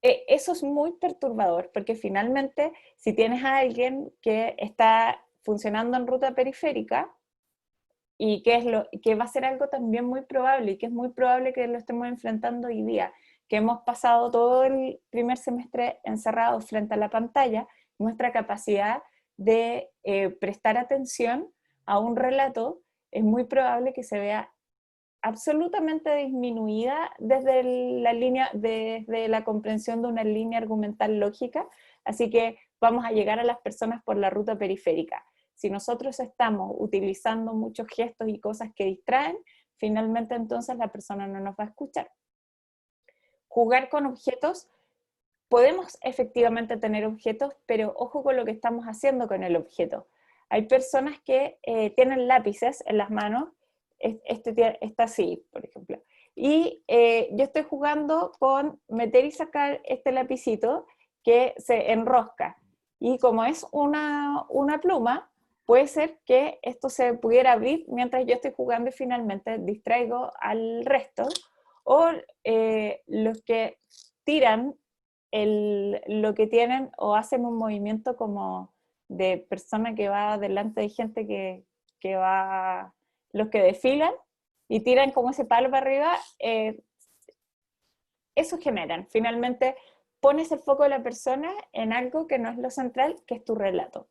S3: Eso es muy perturbador, porque finalmente, si tienes a alguien que está funcionando en ruta periférica, y que va a ser algo también muy probable, y que es muy probable que lo estemos enfrentando hoy día, que hemos pasado todo el primer semestre encerrados frente a la pantalla, nuestra capacidad de prestar atención a un relato es muy probable que se vea absolutamente disminuida desde la comprensión de una línea argumental lógica, así que vamos a llegar a las personas por la ruta periférica. Si nosotros estamos utilizando muchos gestos y cosas que distraen, finalmente entonces la persona no nos va a escuchar. Jugar con objetos, podemos efectivamente tener objetos, pero ojo con lo que estamos haciendo con el objeto. Hay personas que tienen lápices en las manos, está así, por ejemplo, y yo estoy jugando con meter y sacar este lapicito que se enrosca, y como es una pluma, puede ser que esto se pudiera abrir mientras yo estoy jugando y finalmente distraigo al resto, o los que tiran lo que tienen o hacen un movimiento como de persona que va delante de gente que va, los que desfilan y tiran como ese palo para arriba, eso generan. Finalmente pones el foco de la persona en algo que no es lo central, que es tu relato.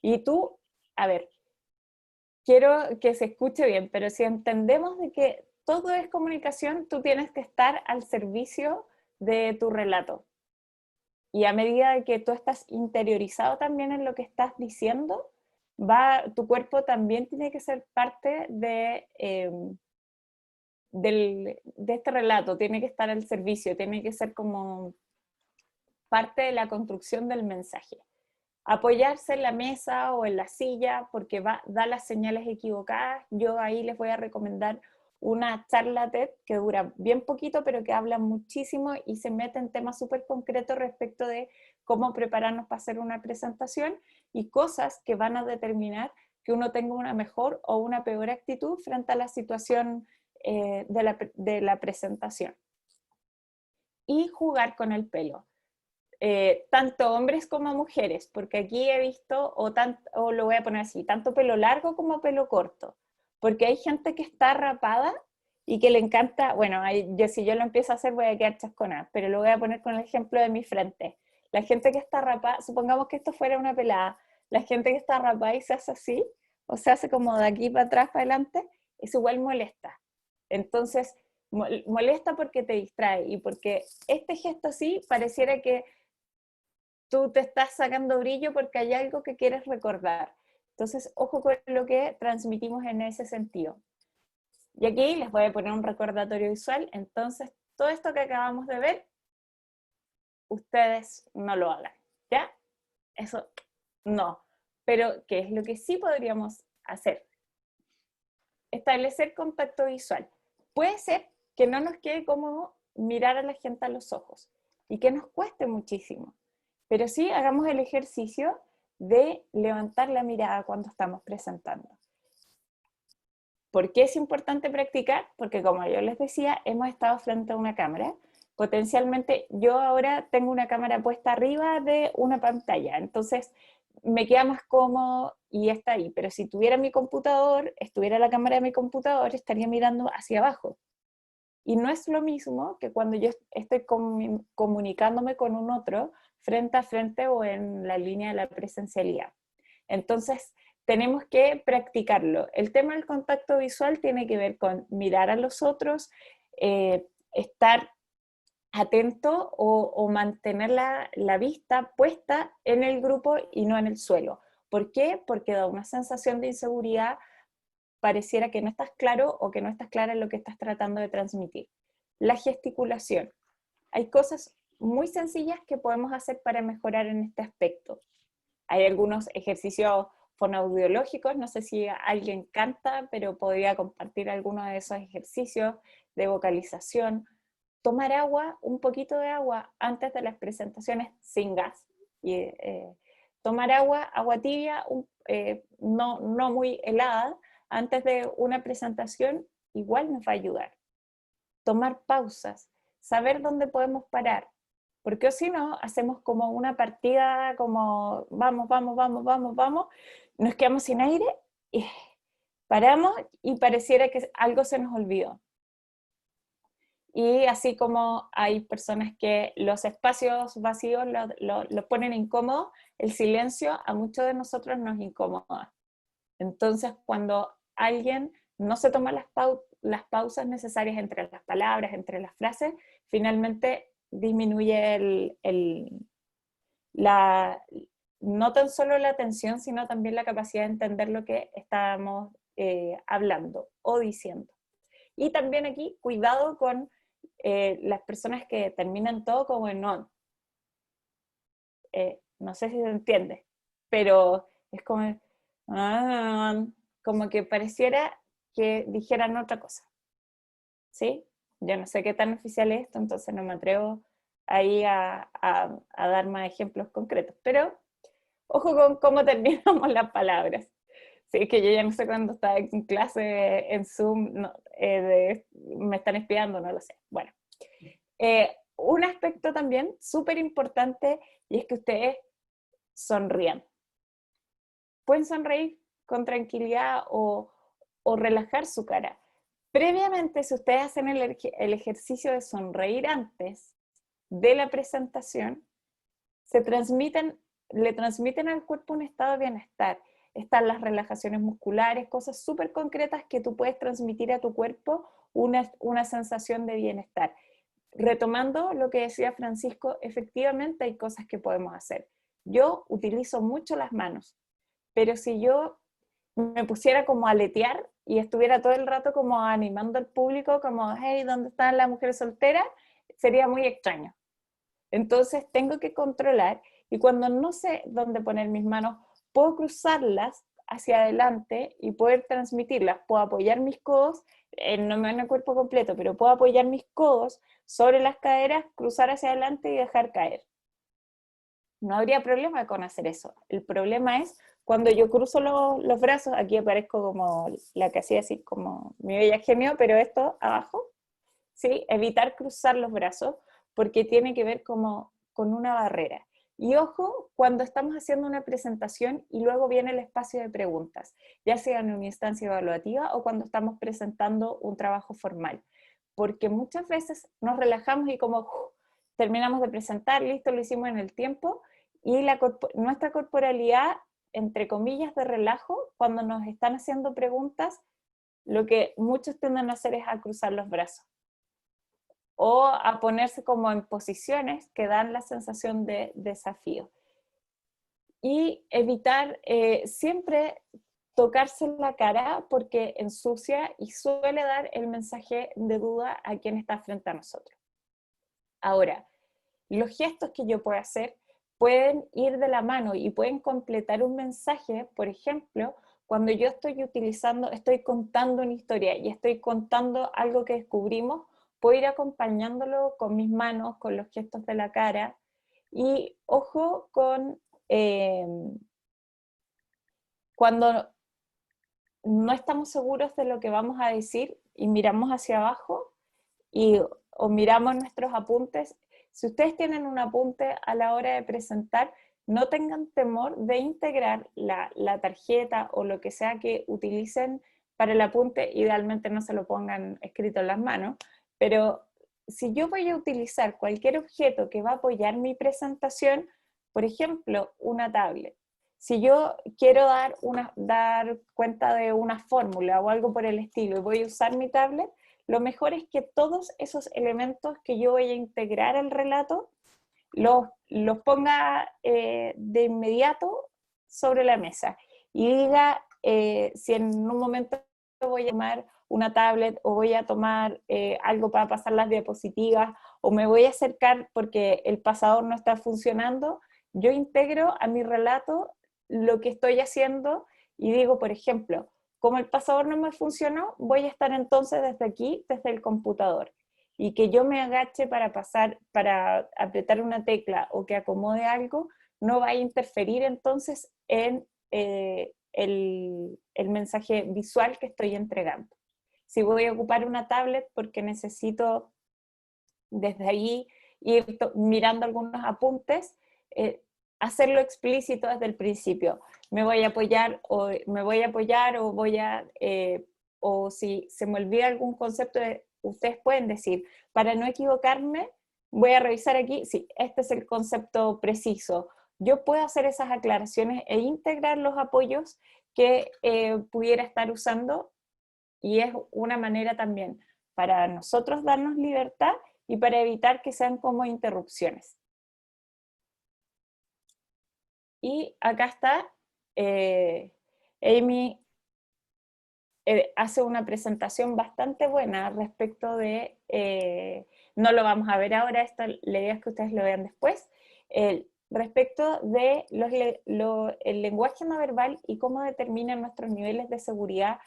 S3: Y tú, a ver, quiero que se escuche bien, pero si entendemos de que todo es comunicación, tú tienes que estar al servicio de tu relato. Y a medida de que tú estás interiorizado también en lo que estás diciendo, tu cuerpo también tiene que ser parte de este relato, tiene que estar al servicio, tiene que ser como parte de la construcción del mensaje. apoyarse en la mesa o en la silla porque da las señales equivocadas. Yo ahí les voy a recomendar una charla TED que dura bien poquito, pero que habla muchísimo y se mete en temas súper concretos respecto de cómo prepararnos para hacer una presentación y cosas que van a determinar que uno tenga una mejor o una peor actitud frente a la situación de la presentación. Y jugar con el pelo. Tanto hombres como mujeres, porque aquí he visto, o lo voy a poner así, tanto pelo largo como pelo corto, porque hay gente que está rapada y que le encanta, bueno, si yo lo empiezo a hacer voy a quedar chascona, pero lo voy a poner con el ejemplo de mi frente. La gente que está rapada, supongamos que esto fuera una pelada, la gente que está rapada y se hace así, o se hace como de aquí para atrás, para adelante, eso igual molesta. Entonces, molesta porque te distrae y porque este gesto así pareciera que tú te estás sacando brillo porque hay algo que quieres recordar. Entonces, ojo con lo que transmitimos en ese sentido. Y aquí les voy a poner un recordatorio visual. Entonces, todo esto que acabamos de ver, ustedes no lo hagan, ¿ya? Eso no. Pero, ¿qué es lo que sí podríamos hacer? Establecer contacto visual. Puede ser que no nos quede cómodo mirar a la gente a los ojos y que nos cueste muchísimo. Pero sí hagamos el ejercicio de levantar la mirada cuando estamos presentando. ¿Por qué es importante practicar? Porque como yo les decía, hemos estado frente a una cámara. Potencialmente yo ahora tengo una cámara puesta arriba de una pantalla, entonces me queda más cómodo y está ahí. Pero si tuviera mi computador, estuviera la cámara de mi computador, estaría mirando hacia abajo. Y no es lo mismo que cuando yo estoy comunicándome con un otro frente a frente o en la línea de la presencialidad. Entonces, tenemos que practicarlo. El tema del contacto visual tiene que ver con mirar a los otros, estar atento o mantener la vista puesta en el grupo y no en el suelo. ¿Por qué? Porque da una sensación de inseguridad, pareciera que no estás claro o que no estás clara en lo que estás tratando de transmitir. La gesticulación. Hay cosas muy sencillas que podemos hacer para mejorar en este aspecto. Hay algunos ejercicios fonoaudiológicos, no sé si alguien canta, pero podría compartir alguno de esos ejercicios de vocalización. Tomar agua, un poquito de agua antes de las presentaciones sin gas. Y, tomar agua tibia, no muy helada, antes de una presentación, igual nos va a ayudar. Tomar pausas, saber dónde podemos parar, porque si no, hacemos como una partida, como vamos, nos quedamos sin aire, y paramos y pareciera que algo se nos olvidó. Y así como hay personas que los espacios vacíos los ponen incómodos, el silencio a muchos de nosotros nos incomoda. Entonces, cuando alguien no se toma las pausas necesarias entre las palabras, entre las frases, finalmente disminuye no tan solo la atención, sino también la capacidad de entender lo que estábamos hablando o diciendo. Y también aquí, cuidado con las personas que terminan todo como en on. No sé si se entiende, pero es como que pareciera que dijeran otra cosa. ¿Sí? Yo no sé qué tan oficial es esto, entonces no me atrevo ahí a dar más ejemplos concretos, pero ojo con cómo terminamos las palabras. Sí, que yo ya no sé cuándo estaba en clase en Zoom, me están espiando, no lo sé. Bueno, un aspecto también súper importante y es que ustedes sonrían. Pueden sonreír con tranquilidad o relajar su cara. Previamente, si ustedes hacen el ejercicio de sonreír antes de la presentación, le transmiten al cuerpo un estado de bienestar. Están las relajaciones musculares, cosas súper concretas que tú puedes transmitir a tu cuerpo una sensación de bienestar. Retomando lo que decía Francisco, efectivamente hay cosas que podemos hacer. Yo utilizo mucho las manos, pero si yo me pusiera como a aletear y estuviera todo el rato como animando al público, como, hey, ¿dónde están las mujeres solteras? Sería muy extraño. Entonces tengo que controlar y cuando no sé dónde poner mis manos, puedo cruzarlas hacia adelante y poder transmitirlas. Puedo apoyar mis codos, no me van el cuerpo completo, pero puedo apoyar mis codos sobre las caderas, cruzar hacia adelante y dejar caer. No habría problema con hacer eso. El problema es cuando yo cruzo los brazos, aquí aparezco como la que hacía así, como mi bella genio, pero esto abajo, ¿sí? Evitar cruzar los brazos, porque tiene que ver como con una barrera. Y ojo, cuando estamos haciendo una presentación y luego viene el espacio de preguntas, ya sea en una instancia evaluativa o cuando estamos presentando un trabajo formal, porque muchas veces nos relajamos y como terminamos de presentar, listo, lo hicimos en el tiempo, y nuestra corporalidad, entre comillas, de relajo, cuando nos están haciendo preguntas, lo que muchos tienden a hacer es a cruzar los brazos o a ponerse como en posiciones que dan la sensación de desafío. Y evitar siempre tocarse la cara porque ensucia y suele dar el mensaje de duda a quien está frente a nosotros. Ahora, los gestos que yo puedo hacer pueden ir de la mano y pueden completar un mensaje. Por ejemplo, cuando yo estoy contando una historia y estoy contando algo que descubrimos, puedo ir acompañándolo con mis manos, con los gestos de la cara. Y ojo con cuando no estamos seguros de lo que vamos a decir y miramos hacia abajo o miramos nuestros apuntes. Si ustedes tienen un apunte a la hora de presentar, no tengan temor de integrar la tarjeta o lo que sea que utilicen para el apunte. Idealmente no se lo pongan escrito en las manos, pero si yo voy a utilizar cualquier objeto que va a apoyar mi presentación, por ejemplo, una tablet, si yo quiero dar cuenta de una fórmula o algo por el estilo y voy a usar mi tablet, lo mejor es que todos esos elementos que yo voy a integrar al relato los ponga de inmediato sobre la mesa y diga si en un momento voy a tomar una tablet o voy a tomar algo para pasar las diapositivas o me voy a acercar porque el pasador no está funcionando, yo integro a mi relato lo que estoy haciendo y digo, por ejemplo, como el pasador no me funcionó, voy a estar entonces desde aquí, desde el computador. Y que yo me agache para apretar una tecla o que acomode algo, no va a interferir entonces en el mensaje visual que estoy entregando. Si voy a ocupar una tablet porque necesito desde ahí ir mirando algunos apuntes, hacerlo explícito desde el principio. Me voy a apoyar o si se me olvida algún concepto, ustedes pueden decir, para no equivocarme, voy a revisar aquí, sí, este es el concepto preciso. Yo puedo hacer esas aclaraciones e integrar los apoyos que pudiera estar usando y es una manera también para nosotros darnos libertad y para evitar que sean como interrupciones. Y acá está, Amy hace una presentación bastante buena respecto de, no lo vamos a ver ahora, la idea es que ustedes lo vean después, respecto de el lenguaje no verbal y cómo determinan nuestros niveles de seguridad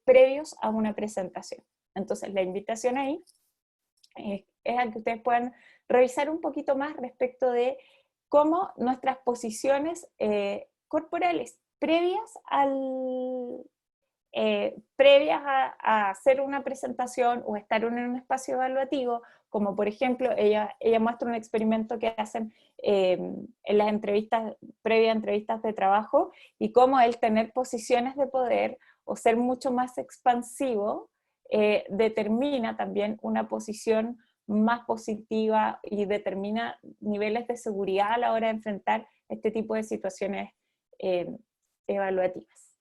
S3: previos a una presentación. Entonces la invitación ahí es a que ustedes puedan revisar un poquito más respecto de cómo nuestras posiciones corporales previas a hacer una presentación o estar en un espacio evaluativo, como por ejemplo, ella muestra un experimento que hacen en las entrevistas, previas entrevistas de trabajo, y cómo el tener posiciones de poder o ser mucho más expansivo determina también una posición más positiva y determina niveles de seguridad a la hora de enfrentar este tipo de situaciones evaluativas.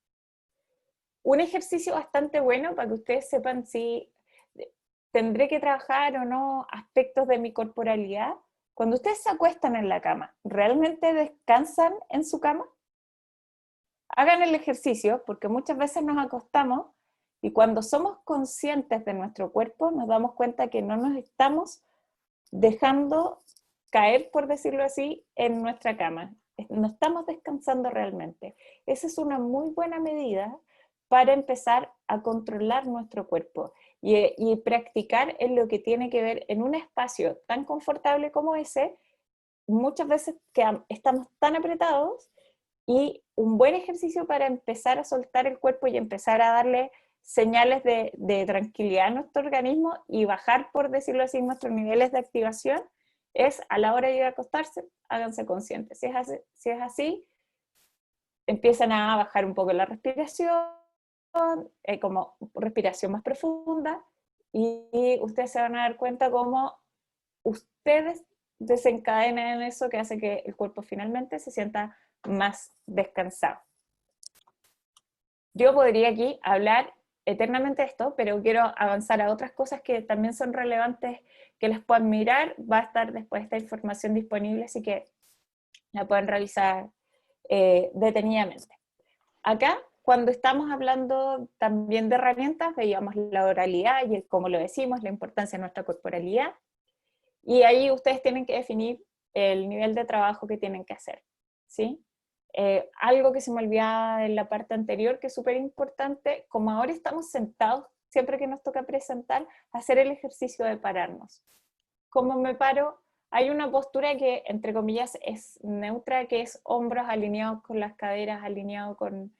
S3: Un ejercicio bastante bueno para que ustedes sepan si tendré que trabajar o no aspectos de mi corporalidad. Cuando ustedes se acuestan en la cama, ¿realmente descansan en su cama? Hagan el ejercicio, porque muchas veces nos acostamos y cuando somos conscientes de nuestro cuerpo nos damos cuenta que no nos estamos dejando caer, por decirlo así, en nuestra cama. No estamos descansando realmente. Esa es una muy buena medida para empezar a controlar nuestro cuerpo y practicar en lo que tiene que ver en un espacio tan confortable como ese. Muchas veces que estamos tan apretados, y un buen ejercicio para empezar a soltar el cuerpo y empezar a darle señales de tranquilidad a nuestro organismo y bajar, por decirlo así, nuestros niveles de activación, es a la hora de ir a acostarse, háganse conscientes. Si es así, empiezan a bajar un poco la respiración, como respiración más profunda, y ustedes se van a dar cuenta cómo ustedes desencadenan eso que hace que el cuerpo finalmente se sienta más descansado. Yo podría aquí hablar eternamente de esto, pero quiero avanzar a otras cosas que también son relevantes, que les puedan mirar. Va a estar después esta información disponible, así que la pueden revisar detenidamente. Acá, cuando estamos hablando también de herramientas, veíamos la oralidad y cómo lo decimos, la importancia de nuestra corporalidad, y ahí ustedes tienen que definir el nivel de trabajo que tienen que hacer, ¿sí? Algo que se me olvidaba en la parte anterior, que es súper importante, como ahora estamos sentados, siempre que nos toca presentar, hacer el ejercicio de pararnos. ¿Cómo me paro? Hay una postura que, entre comillas, es neutra, que es hombros alineados con las caderas, alineados con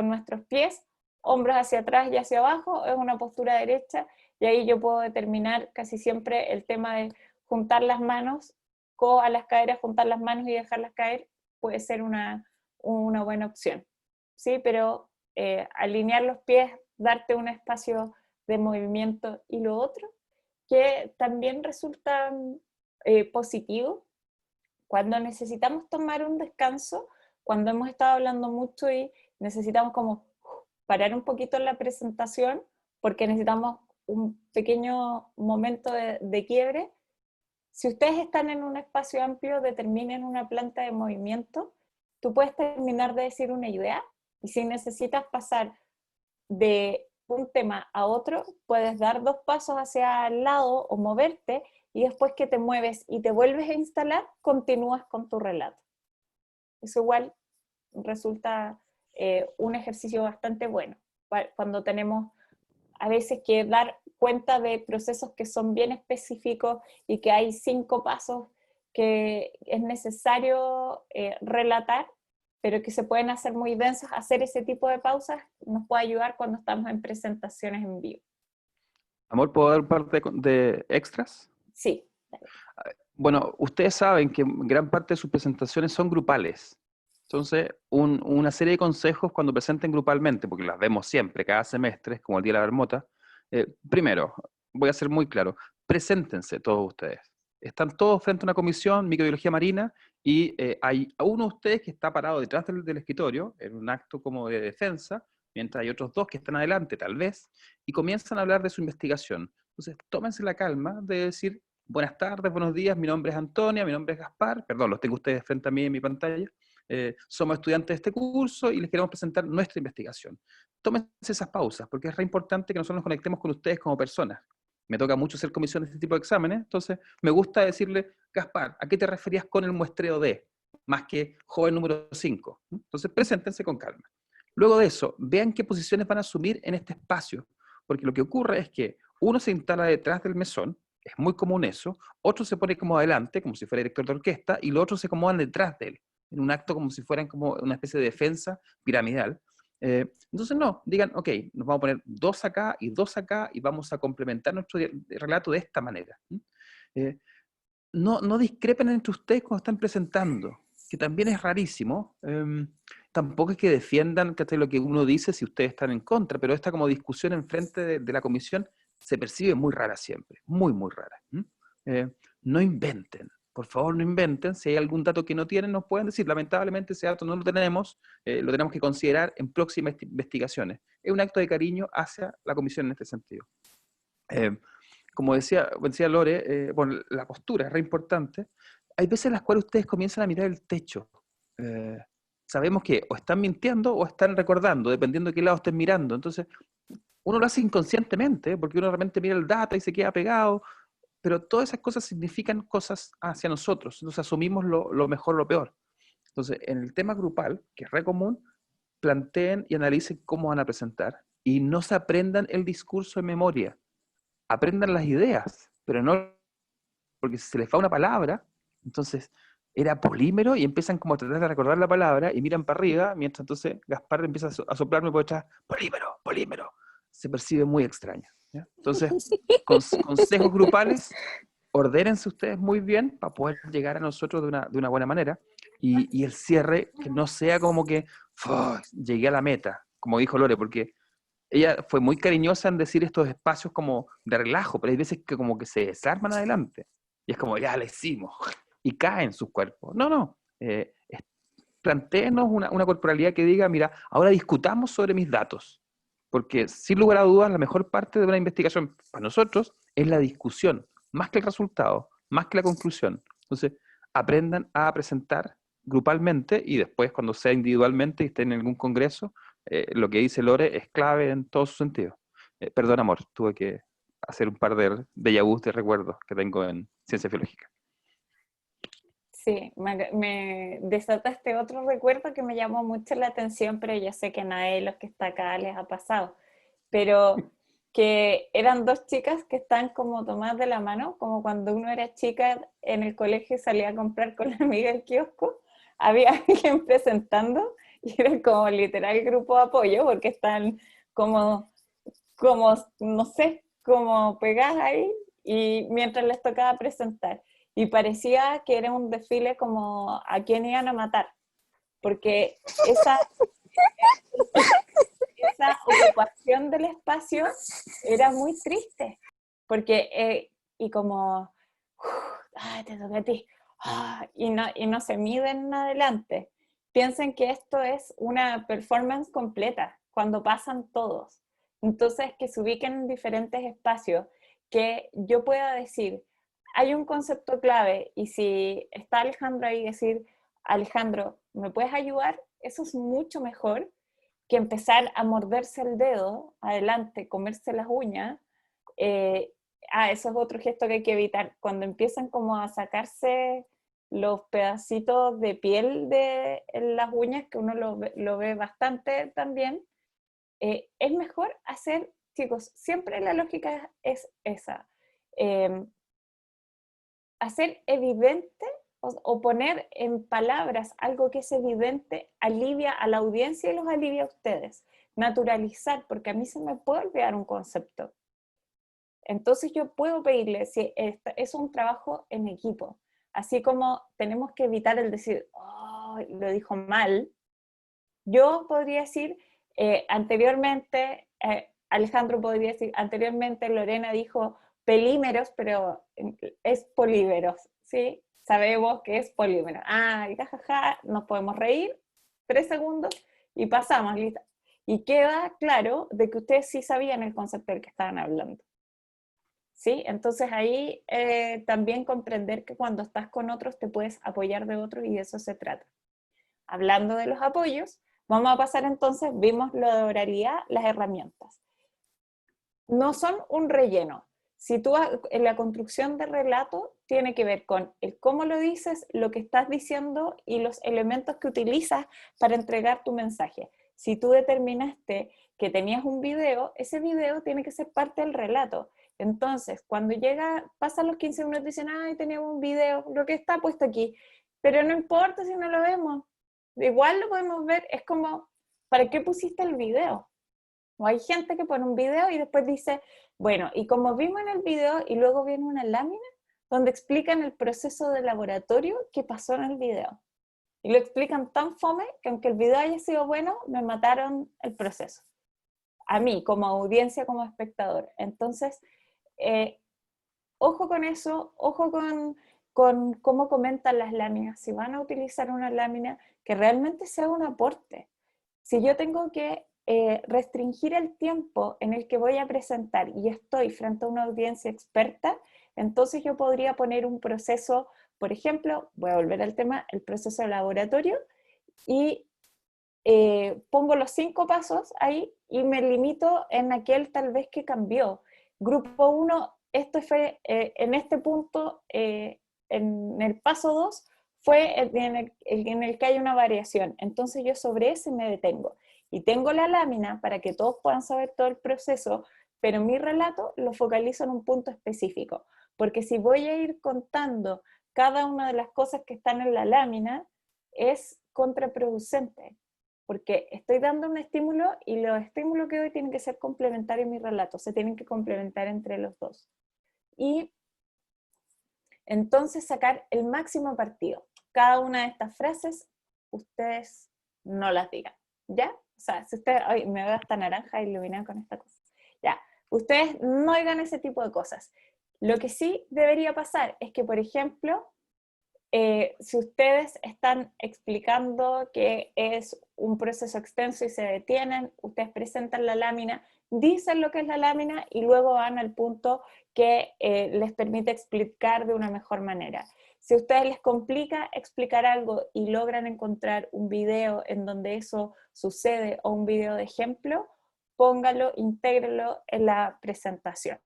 S3: nuestros pies, hombros hacia atrás y hacia abajo, es una postura derecha, y ahí yo puedo determinar casi siempre el tema de juntar las manos, codo a las caderas, juntar las manos y dejarlas caer, puede ser una buena opción, ¿sí? Pero alinear los pies, darte un espacio de movimiento. Y lo otro, que también resulta positivo, cuando necesitamos tomar un descanso, cuando hemos estado hablando mucho y necesitamos como parar un poquito en la presentación, porque necesitamos un pequeño momento de quiebre. Si ustedes están en un espacio amplio, determinen una planta de movimiento. Tú puedes terminar de decir una idea, y si necesitas pasar de un tema a otro, puedes dar 2 pasos hacia el lado o moverte, y después que te mueves y te vuelves a instalar, continúas con tu relato. Eso igual resulta un ejercicio bastante bueno, cuando tenemos a veces que dar cuenta de procesos que son bien específicos y que hay 5 pasos que es necesario relatar, pero que se pueden hacer muy densos. Hacer ese tipo de pausas nos puede ayudar cuando estamos en presentaciones en vivo.
S4: Amor, ¿puedo dar un par de extras?
S3: Sí.
S4: Bueno, ustedes saben que gran parte de sus presentaciones son grupales. Entonces, una serie de consejos cuando presenten grupalmente, porque las vemos siempre, cada semestre, como el Día de la Marmota. Primero, voy a ser muy claro, preséntense todos ustedes. Están todos frente a una comisión, microbiología marina, y hay uno de ustedes que está parado detrás del escritorio, en un acto como de defensa, mientras hay otros 2 que están adelante, tal vez, y comienzan a hablar de su investigación. Entonces, tómense la calma de decir: buenas tardes, buenos días, mi nombre es Antonia, mi nombre es Gaspar, perdón, los tengo ustedes frente a mí en mi pantalla. Somos estudiantes de este curso y les queremos presentar nuestra investigación. Tómense esas pausas, porque es re importante que nosotros nos conectemos con ustedes como personas. Me toca mucho hacer comisión de este tipo de exámenes, entonces me gusta decirle: Gaspar, ¿a qué te referías con el muestreo de? Más que joven número 5. Entonces, preséntense con calma. Luego de eso, vean qué posiciones van a asumir en este espacio, porque lo que ocurre es que uno se instala detrás del mesón, es muy común eso, otro se pone como adelante, como si fuera director de orquesta, y los otros se acomodan detrás de él, en un acto como si fueran como una especie de defensa piramidal. Entonces no, digan: ok, nos vamos a poner 2 acá y 2 acá y vamos a complementar nuestro relato de esta manera. No discrepen entre ustedes cuando están presentando, que también es rarísimo. Tampoco es que defiendan lo que uno dice si ustedes están en contra, pero esta como discusión en frente de la comisión se percibe muy rara siempre, muy, muy rara. No inventen, por favor no inventen. Si hay algún dato que no tienen, nos pueden decir: lamentablemente ese dato no lo tenemos que considerar en próximas investigaciones. Es un acto de cariño hacia la comisión en este sentido. Como decía Lore, bueno, la postura es re importante. Hay veces en las cuales ustedes comienzan a mirar el techo. Sabemos que o están mintiendo o están recordando, dependiendo de qué lado estén mirando. Entonces, uno lo hace inconscientemente, porque uno realmente mira el data y se queda pegado, pero todas esas cosas significan cosas hacia nosotros, entonces asumimos lo mejor o lo peor. Entonces, en el tema grupal, que es re común, planteen y analicen cómo van a presentar y no se aprendan el discurso de memoria, aprendan las ideas, pero no, porque si se les va una palabra, entonces era polímero y empiezan como a tratar de recordar la palabra y miran para arriba, mientras entonces Gaspar empieza a soplarme por detrás, polímero, polímero. Se percibe muy extraño, ¿ya? Entonces, consejos grupales, ordénense ustedes muy bien para poder llegar a nosotros de una buena manera, y el cierre que no sea como que llegué a la meta, como dijo Lore, porque ella fue muy cariñosa en decir estos espacios como de relajo, pero hay veces que como que se desarman adelante, y es como, ya la hicimos, y caen sus cuerpos. No, plantéenos una corporalidad que diga, mira, ahora discutamos sobre mis datos, porque sin lugar a dudas la mejor parte de una investigación para nosotros es la discusión, más que el resultado, más que la conclusión. Entonces, aprendan a presentar grupalmente y después cuando sea individualmente y estén en algún congreso, lo que dice Lore es clave en todo su sentido. Perdón, amor, tuve que hacer un par de déjà vus de recuerdos que tengo en ciencia biológica.
S3: Sí, me desataste otro recuerdo que me llamó mucho la atención, pero yo sé que a nadie de los que está acá les ha pasado. Pero que eran dos chicas que están como tomadas de la mano, como cuando uno era chica en el colegio y salía a comprar con la amiga al kiosco, había alguien presentando y era como literal grupo de apoyo, porque están como no sé, como pegadas ahí, y mientras les tocaba presentar. Y parecía que era un desfile como a quién iban a matar, porque esa ocupación del espacio era muy triste, porque, y como, te toca a ti, y no se miden adelante. Piensen que esto es una performance completa, cuando pasan todos. Entonces, que se ubiquen en diferentes espacios, que yo pueda decir, hay un concepto clave, y si está Alejandro ahí, decir, Alejandro, ¿me puedes ayudar? Eso es mucho mejor que empezar a morderse el dedo, adelante, comerse las uñas. Eso es otro gesto que hay que evitar. Cuando empiezan como a sacarse los pedacitos de piel de las uñas, que uno lo ve bastante también, es mejor hacer, chicos, siempre la lógica es esa. Hacer evidente o poner en palabras algo que es evidente alivia a la audiencia y los alivia a ustedes. Naturalizar, porque a mí se me puede olvidar un concepto. Entonces yo puedo pedirle, si es un trabajo en equipo, así como tenemos que evitar el decir, oh, lo dijo mal, yo podría decir, anteriormente, Alejandro podría decir, anteriormente Lorena dijo pelímeros, pero es polímeros, ¿sí? Sabemos que es polímero. Jajaja, nos podemos reír 3 segundos y pasamos, ¿listo? Y queda claro de que ustedes sí sabían el concepto del que estaban hablando. ¿Sí? Entonces ahí también comprender que cuando estás con otros te puedes apoyar de otros, y de eso se trata. Hablando de los apoyos, vamos a pasar entonces, vimos lo de oralidad, las herramientas. No son un relleno. Si tú en la construcción de relato tiene que ver con el cómo lo dices, lo que estás diciendo y los elementos que utilizas para entregar tu mensaje. Si tú determinaste que tenías un video, ese video tiene que ser parte del relato. Entonces, cuando pasan los 15 minutos, dicen, teníamos un video, lo que está puesto aquí, pero no importa si no lo vemos, igual lo podemos ver. Es como, ¿para qué pusiste el video? O hay gente que pone un video y después dice, bueno, y como vimos en el video, y luego viene una lámina donde explican el proceso de laboratorio que pasó en el video. Y lo explican tan fome que aunque el video haya sido bueno, me mataron el proceso. A mí, como audiencia, como espectador. Entonces, ojo con eso, ojo con cómo comentan las láminas. Si van a utilizar una lámina, que realmente sea un aporte. Si yo tengo que restringir el tiempo en el que voy a presentar y estoy frente a una audiencia experta, entonces yo podría poner un proceso, por ejemplo, voy a volver al tema, el proceso de laboratorio, y pongo los 5 pasos ahí y me limito en aquel tal vez que cambió. Grupo 1 esto fue, en este punto, en el paso 2, fue en el que hay una variación. Entonces yo sobre ese me detengo. Y tengo la lámina para que todos puedan saber todo el proceso, pero mi relato lo focalizo en un punto específico. Porque si voy a ir contando cada una de las cosas que están en la lámina, es contraproducente. Porque estoy dando un estímulo y los estímulos que doy tienen que ser complementarios en mi relato, se tienen que complementar entre los dos. Y entonces sacar el máximo partido. Cada una de estas frases, ustedes no las digan, ¿ya? O sea, si ustedes, ay, me veo hasta naranja iluminada con esta cosa. Ya, ustedes no digan ese tipo de cosas. Lo que sí debería pasar es que, por ejemplo, si ustedes están explicando que es un proceso extenso y se detienen, ustedes presentan la lámina, dicen lo que es la lámina y luego van al punto que les permite explicar de una mejor manera. Si a ustedes les complica explicar algo y logran encontrar un video en donde eso sucede o un video de ejemplo, póngalo, intégrelo en la presentación.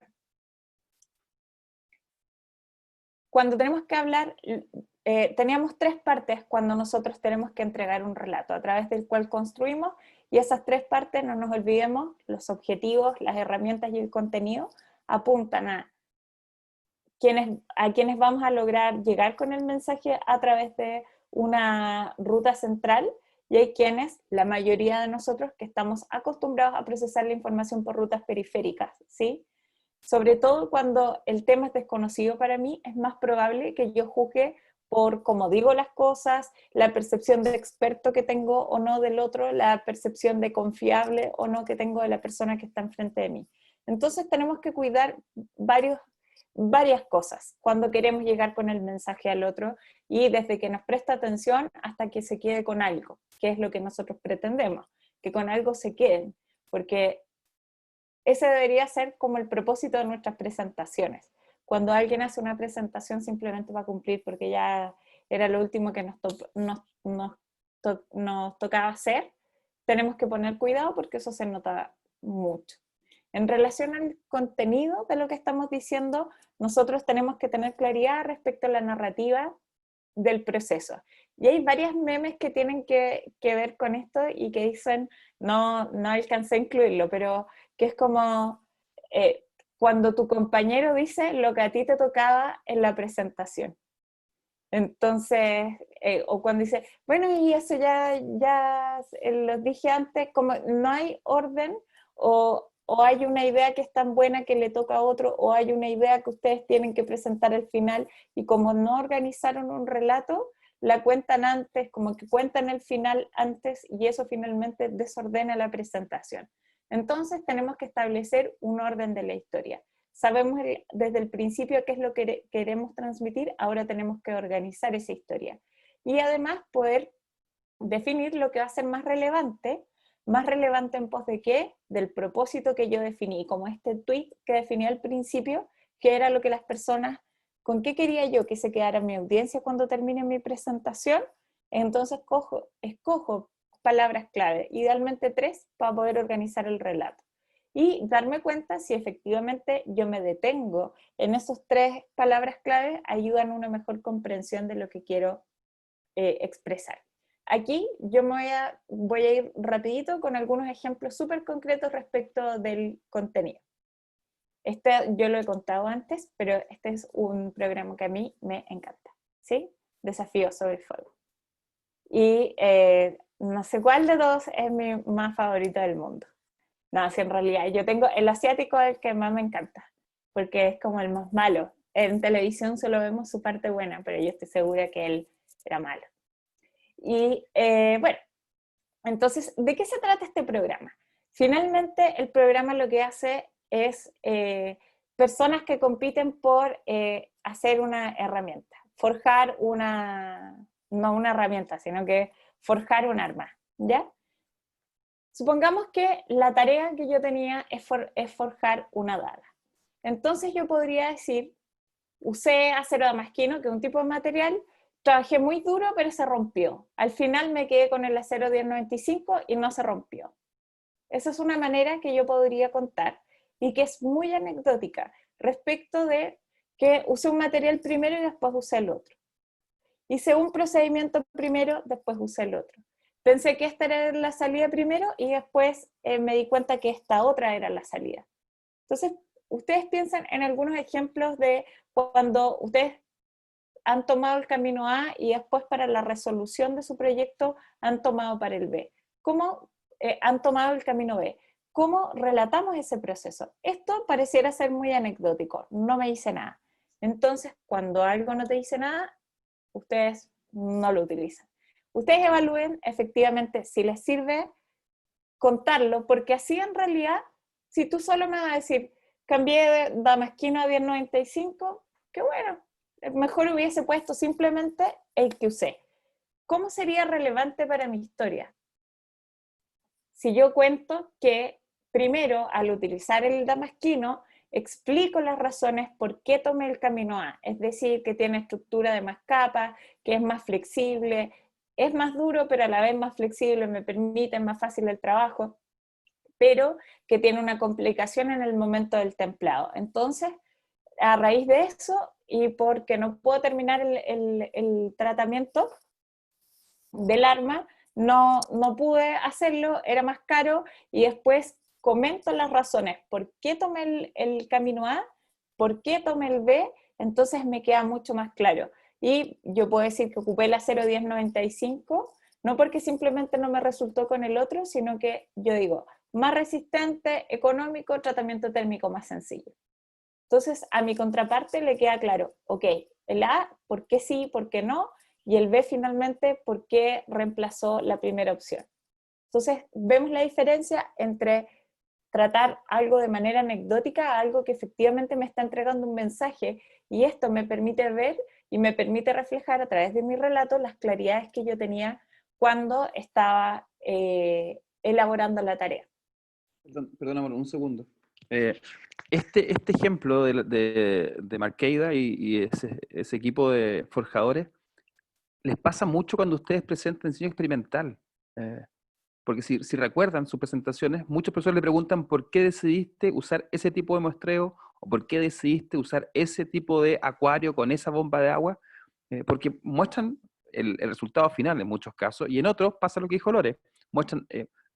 S3: Cuando tenemos que hablar, teníamos 3 partes cuando nosotros tenemos que entregar un relato, a través del cual construimos, y esas 3 partes, no nos olvidemos, los objetivos, las herramientas y el contenido, apuntan a quienes vamos a lograr llegar con el mensaje a través de una ruta central, y hay quienes, la mayoría de nosotros, que estamos acostumbrados a procesar la información por rutas periféricas, ¿sí? Sobre todo cuando el tema es desconocido para mí, es más probable que yo juzgue por cómo digo las cosas, la percepción de experto que tengo o no del otro, la percepción de confiable o no que tengo de la persona que está enfrente de mí. Entonces tenemos que cuidar varias cosas cuando queremos llegar con el mensaje al otro, y desde que nos presta atención hasta que se quede con algo, que es lo que nosotros pretendemos, que con algo se queden, porque ese debería ser como el propósito de nuestras presentaciones. Cuando alguien hace una presentación simplemente va a cumplir porque ya era lo último que nos tocaba hacer, tenemos que poner cuidado porque eso se nota mucho. En relación al contenido de lo que estamos diciendo, nosotros tenemos que tener claridad respecto a la narrativa del proceso. Y hay varias memes que tienen que ver con esto y que dicen, no alcancé a incluirlo, pero que es como cuando tu compañero dice lo que a ti te tocaba en la presentación. Entonces, o cuando dice, bueno, y eso ya lo dije antes, como no hay orden, o hay una idea que es tan buena que le toca a otro, o hay una idea que ustedes tienen que presentar al final, y como no organizaron un relato, la cuentan antes, como que cuentan el final antes, y eso finalmente desordena la presentación. Entonces tenemos que establecer un orden de la historia. Sabemos desde el principio qué es lo que queremos transmitir, ahora tenemos que organizar esa historia. Y además poder definir lo que va a ser más relevante en pos de qué, del propósito que yo definí, como este tweet que definí al principio, que era lo que las personas, con qué quería yo que se quedara mi audiencia cuando termine mi presentación. Entonces escojo palabras clave, idealmente 3, para poder organizar el relato. Y darme cuenta si efectivamente yo me detengo en esos 3 palabras clave, ayudan a una mejor comprensión de lo que quiero expresar. Aquí yo voy a ir rapidito con algunos ejemplos súper concretos respecto del contenido. Yo lo he contado antes, pero este es un programa que a mí me encanta, ¿sí? Desafío sobre fuego. Y no sé cuál de todos es mi más favorito del mundo. No, si en realidad yo tengo el asiático, el que más me encanta, porque es como el más malo. En televisión solo vemos su parte buena, pero yo estoy segura que él era malo. Y bueno, entonces, ¿de qué se trata este programa? Finalmente, el programa lo que hace es personas que compiten por hacer una herramienta, forjar no una herramienta, sino que forjar un arma, ¿ya? Supongamos que la tarea que yo tenía es forjar una daga. Entonces yo podría decir, usé acero damasquino, que es un tipo de material, trabajé muy duro, pero se rompió. Al final me quedé con el acero 1095 y no se rompió. Esa es una manera que yo podría contar y que es muy anecdótica. respecto de que usé un material primero y después usé el otro. Hice un procedimiento primero, después usé el otro. Pensé que esta era la salida primero y después me di cuenta que esta otra era la salida. Entonces, ustedes piensan en algunos ejemplos de cuando ustedes han tomado el camino A y después para la resolución de su proyecto han tomado para el B. ¿Cómo han tomado el camino B? ¿Cómo relatamos ese proceso? Esto pareciera ser muy anecdótico, no me dice nada. Entonces, cuando algo no te dice nada, ustedes no lo utilizan. Ustedes evalúen efectivamente si les sirve contarlo, porque así en realidad, si tú solo me vas a decir, cambié de Damasquino a 1095, qué bueno, mejor hubiese puesto simplemente el que usé. ¿Cómo sería relevante para mi historia? Si yo cuento que primero, al utilizar el Damasquino, explico las razones por qué tomé el camino A, es decir, que tiene estructura de más capas, que es más flexible, es más duro, pero a la vez más flexible, me permite más fácil el trabajo, pero que tiene una complicación en el momento del templado. Entonces, a raíz de eso, y porque no puedo terminar el tratamiento del arma, no pude hacerlo, era más caro, y después comento las razones, por qué tomé el camino A, por qué tomé el B, entonces me queda mucho más claro. Y yo puedo decir que ocupé la 01095, no porque simplemente no me resultó con el otro, sino que yo digo, más resistente, económico, tratamiento térmico más sencillo. Entonces, a mi contraparte le queda claro, ok, el A, ¿por qué sí, por qué no? Y el B finalmente, ¿por qué reemplazó la primera opción? Entonces, vemos la diferencia entre tratar algo de manera anecdótica a algo que efectivamente me está entregando un mensaje, y esto me permite ver y me permite reflejar a través de mi relato las claridades que yo tenía cuando estaba elaborando la tarea.
S4: Perdón, amor, un segundo. Este ejemplo de Marqueida y ese equipo de forjadores, les pasa mucho cuando ustedes presentan diseño experimental. Porque si recuerdan sus presentaciones, muchos profesores le preguntan por qué decidiste usar ese tipo de muestreo o por qué decidiste usar ese tipo de acuario con esa bomba de agua, porque muestran el resultado final en muchos casos, y en otros pasa lo que dijo Lore, muestran,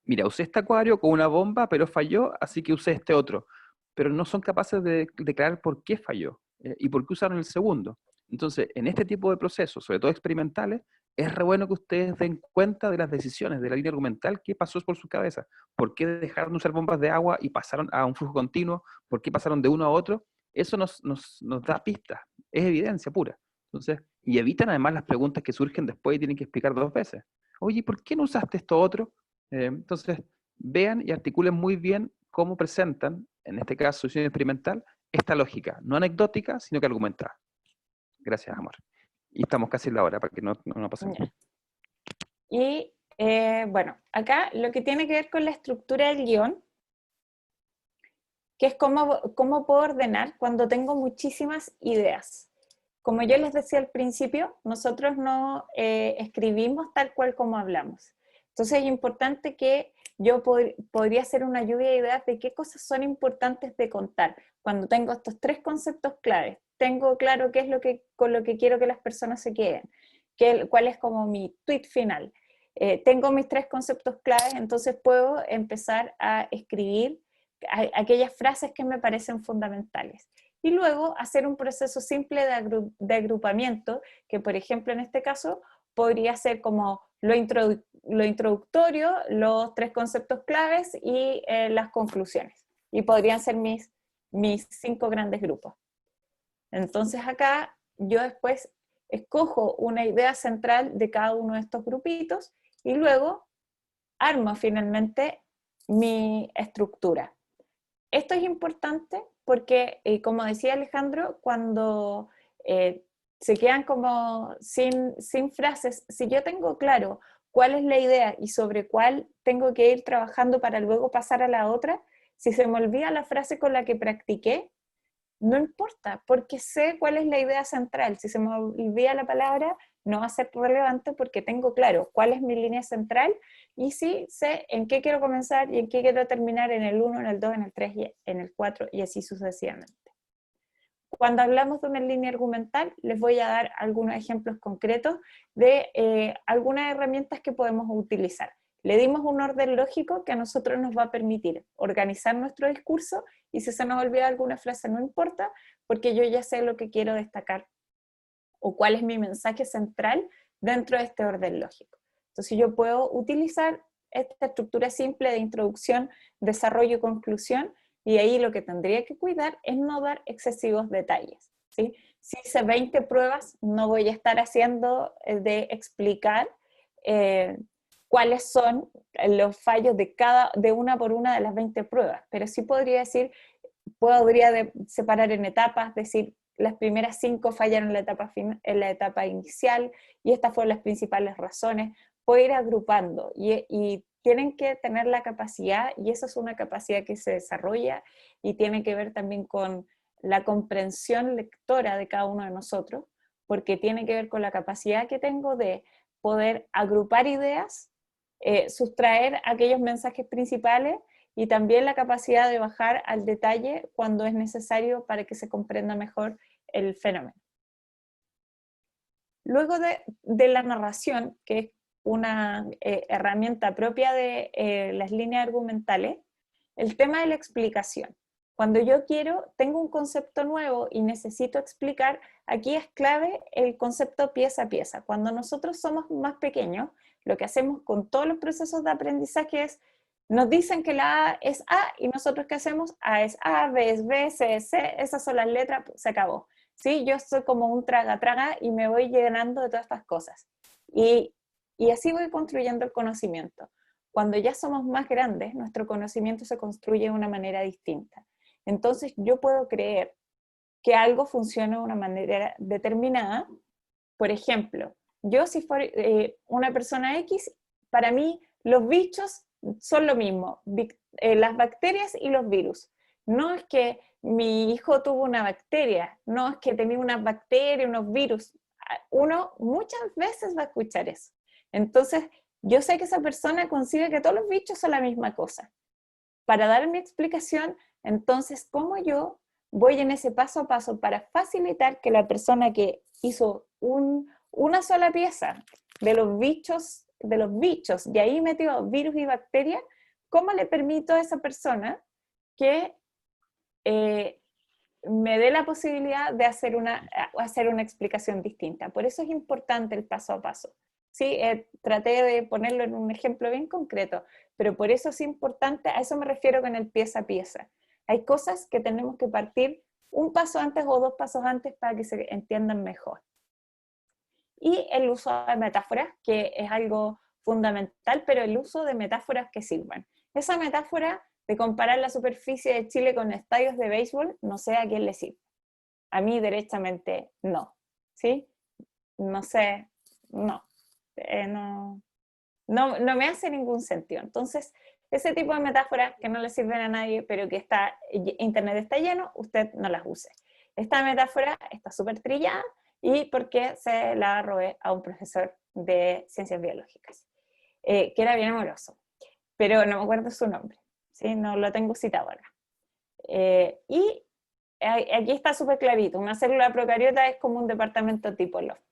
S4: mira, usé este acuario con una bomba, pero falló, así que usé este otro, pero no son capaces de declarar por qué falló y por qué usaron el segundo. Entonces, en este tipo de procesos, sobre todo experimentales, es re bueno que ustedes den cuenta de las decisiones, de la línea argumental, qué pasó por su cabeza, por qué dejaron de usar bombas de agua y pasaron a un flujo continuo, por qué pasaron de uno a otro. Eso nos da pistas, es evidencia pura. Entonces, y evitan además las preguntas que surgen después y tienen que explicar 2 veces. Oye, ¿por qué no usaste esto otro? Entonces, vean y articulen muy bien cómo presentan, en este caso, solución experimental, esta lógica, no anecdótica, sino que argumentada. Gracias, amor. Y estamos casi en la hora para que no pasemos.
S3: Y bueno, acá lo que tiene que ver con la estructura del guión, que es cómo puedo ordenar cuando tengo muchísimas ideas. Como yo les decía al principio, nosotros no escribimos tal cual como hablamos. Entonces es importante que yo podría hacer una lluvia de ideas de qué cosas son importantes de contar. Cuando tengo estos 3 conceptos claves, tengo claro qué es con lo que quiero que las personas se queden, cuál es como mi tweet final. Tengo mis 3 conceptos claves, entonces puedo empezar a escribir aquellas frases que me parecen fundamentales. Y luego hacer un proceso simple de agrupamiento, que por ejemplo en este caso podría ser como lo introductorio, los 3 conceptos claves y las conclusiones. Y podrían ser mis 5 grandes grupos. Entonces acá yo después escojo una idea central de cada uno de estos grupitos y luego armo finalmente mi estructura. Esto es importante porque, como decía Alejandro, cuando se quedan como sin frases, si yo tengo claro cuál es la idea y sobre cuál tengo que ir trabajando para luego pasar a la otra, si se me olvida la frase con la que practiqué, no importa, porque sé cuál es la idea central. Si se me olvida la palabra, no va a ser relevante porque tengo claro cuál es mi línea central y sí sé en qué quiero comenzar y en qué quiero terminar en el 1, en el 2, en el 3, en el 4 y así sucesivamente. cuando hablamos de una línea argumental, les voy a dar algunos ejemplos concretos de algunas herramientas que podemos utilizar. Le dimos un orden lógico que a nosotros nos va a permitir organizar nuestro discurso, y si se nos olvida alguna frase no importa, porque yo ya sé lo que quiero destacar o cuál es mi mensaje central dentro de este orden lógico. Entonces yo puedo utilizar esta estructura simple de introducción, desarrollo y conclusión, y ahí lo que tendría que cuidar es no dar excesivos detalles, ¿sí? Si hice 20 pruebas, no voy a estar haciendo de explicar cuáles son los fallos de una por una de las 20 pruebas, pero sí podría decir, separar en etapas, decir, las primeras 5 fallaron en la etapa inicial, y estas fueron las principales razones. Puedo ir agrupando, y tienen que tener la capacidad, y esa es una capacidad que se desarrolla, y tiene que ver también con la comprensión lectora de cada uno de nosotros, porque tiene que ver con la capacidad que tengo de poder agrupar ideas, sustraer aquellos mensajes principales, y también la capacidad de bajar al detalle cuando es necesario para que se comprenda mejor el fenómeno. Luego de la narración, que es una herramienta propia de las líneas argumentales, el tema de la explicación. Cuando yo tengo un concepto nuevo y necesito explicar, aquí es clave el concepto pieza a pieza. Cuando nosotros somos más pequeños, lo que hacemos con todos los procesos de aprendizaje es, nos dicen que la A es A, y nosotros ¿qué hacemos? A es A, B es B, C es C, esas son las letras, se acabó. ¿Sí? Yo soy como un traga-traga y me voy llenando de todas estas cosas. Y así voy construyendo el conocimiento. Cuando ya somos más grandes, nuestro conocimiento se construye de una manera distinta. Entonces yo puedo creer que algo funciona de una manera determinada. Por ejemplo, yo si fuera una persona X, para mí los bichos son lo mismo, las bacterias y los virus. No es que mi hijo tuvo una bacteria, no es que tenía una bacteria, unos virus. Uno muchas veces va a escuchar eso. Entonces, yo sé que esa persona concibe que todos los bichos son la misma cosa. Para dar mi explicación, entonces, ¿cómo yo voy en ese paso a paso para facilitar que la persona que hizo una sola pieza de los bichos, y ahí metió virus y bacterias, cómo le permito a esa persona que me dé la posibilidad de hacer una explicación distinta? Por eso es importante el paso a paso. Sí, traté de ponerlo en un ejemplo bien concreto, pero por eso es importante, a eso me refiero con el pieza a pieza. Hay cosas que tenemos que partir un paso antes o 2 pasos antes para que se entiendan mejor. Y el uso de metáforas, que es algo fundamental, pero el uso de metáforas que sirvan. Esa metáfora de comparar la superficie de Chile con estadios de béisbol, no sé a quién le sirve. A mí derechamente no. ¿Sí? No sé, no. No me hace ningún sentido. Entonces, ese tipo de metáforas que no le sirven a nadie, pero que Internet está lleno, usted no las use. Esta metáfora está súper trillada, y porque se la robé a un profesor de ciencias biológicas, que era bien amoroso, pero no me acuerdo su nombre, ¿sí? No lo tengo citado acá. Y aquí está súper clarito, una célula procariota es como un departamento tipo loft.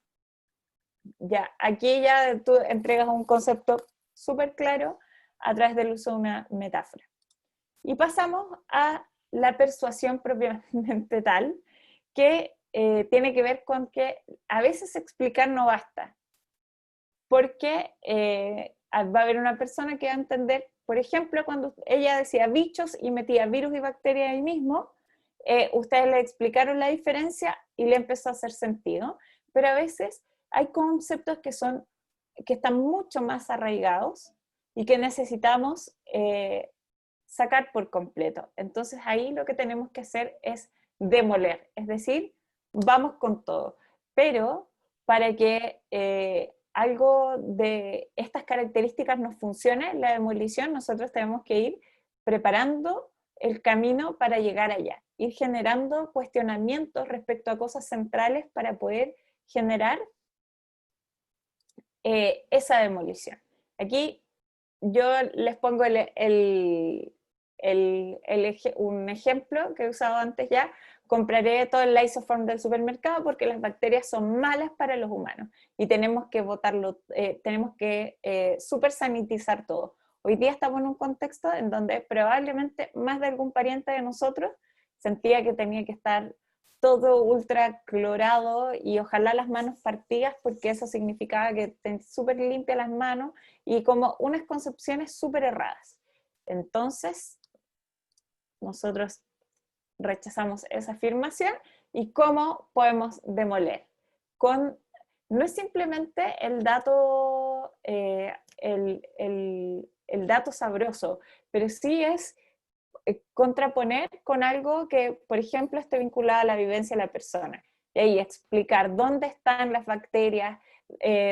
S3: Ya, aquí ya tú entregas un concepto súper claro a través del uso de una metáfora. Y pasamos a la persuasión propiamente tal, que tiene que ver con que a veces explicar no basta, porque va a haber una persona que va a entender, por ejemplo, cuando ella decía bichos y metía virus y bacterias ahí mismo, ustedes le explicaron la diferencia y le empezó a hacer sentido, pero a veces hay conceptos que están mucho más arraigados y que necesitamos sacar por completo. Entonces ahí lo que tenemos que hacer es demoler, es decir, vamos con todo. Pero para que algo de estas características nos funcione, la demolición, nosotros tenemos que ir preparando el camino para llegar allá, ir generando cuestionamientos respecto a cosas centrales para poder generar esa demolición. Aquí yo les pongo un ejemplo que he usado antes ya, compraré todo el Lysoform del supermercado porque las bacterias son malas para los humanos y tenemos que botarlo, tenemos que super sanitizar todo. Hoy día estamos en un contexto en donde probablemente más de algún pariente de nosotros sentía que tenía que estar todo ultra clorado y ojalá las manos partidas, porque eso significaba que ten súper limpias las manos y como unas concepciones súper erradas. Entonces, nosotros rechazamos esa afirmación. ¿Y cómo podemos demoler? No es simplemente el dato, el dato sabroso, pero sí es contraponer con algo que, por ejemplo, esté vinculado a la vivencia de la persona. Y ahí explicar dónde están las bacterias,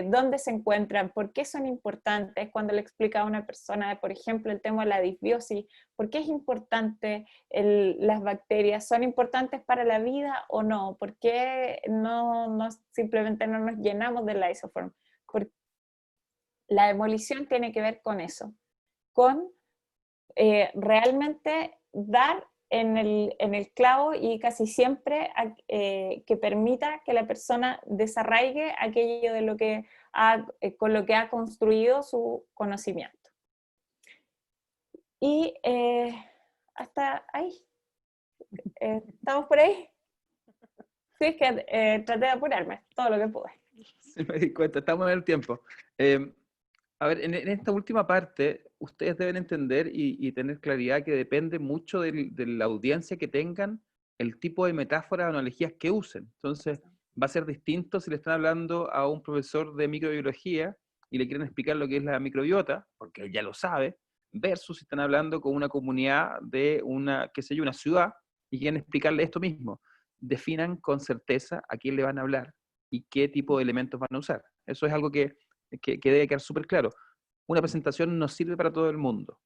S3: dónde se encuentran, por qué son importantes. Cuando le explica a una persona, por ejemplo, el tema de la disbiosis, por qué es importante las bacterias, ¿son importantes para la vida o no? ¿Por qué simplemente no nos llenamos del Lysoform? Porque la demolición tiene que ver con eso, con realmente dar en el clavo y casi siempre que permita que la persona desarraigue aquello de lo que con lo que ha construido su conocimiento. Y hasta ahí. ¿Estamos por ahí? Sí, es que traté de apurarme todo lo que pude.
S4: Sí, me di cuenta, estamos en el tiempo. A ver, en esta última parte, ustedes deben entender y tener claridad que depende mucho de la audiencia que tengan, el tipo de metáforas o analogías que usen. Entonces, va a ser distinto si le están hablando a un profesor de microbiología y le quieren explicar lo que es la microbiota, porque él ya lo sabe, versus si están hablando con una comunidad de una ciudad y quieren explicarle esto mismo. Definan con certeza a quién le van a hablar y qué tipo de elementos van a usar. Eso es algo que debe quedar súper claro. Una presentación no sirve para todo el mundo.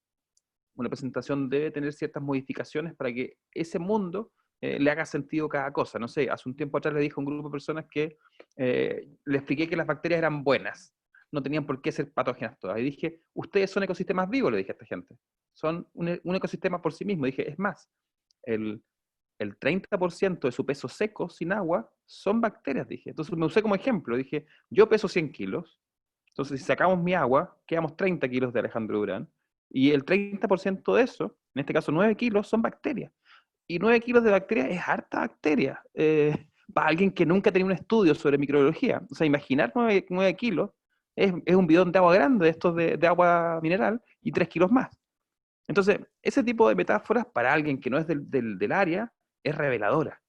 S4: Una presentación debe tener ciertas modificaciones para que ese mundo le haga sentido cada cosa. No sé, hace un tiempo atrás le dije a un grupo de personas que le expliqué que las bacterias eran buenas, no tenían por qué ser patógenas todas. Y dije, ustedes son ecosistemas vivos, le dije a esta gente. Son un ecosistema por sí mismo. Dije, es más, el 30% de su peso seco, sin agua, son bacterias, dije. Entonces me usé como ejemplo. Dije, yo peso 100 kilos, entonces, si sacamos mi agua, quedamos 30 kilos de Alejandro Durán, y el 30% de eso, en este caso 9 kilos, son bacterias. Y 9 kilos de bacterias es harta bacteria. Para alguien que nunca ha tenido un estudio sobre microbiología. O sea, imaginar 9 kilos es un bidón de agua grande, estos de agua mineral, y 3 kilos más. Entonces, ese tipo de metáforas para alguien que no es del área es reveladora.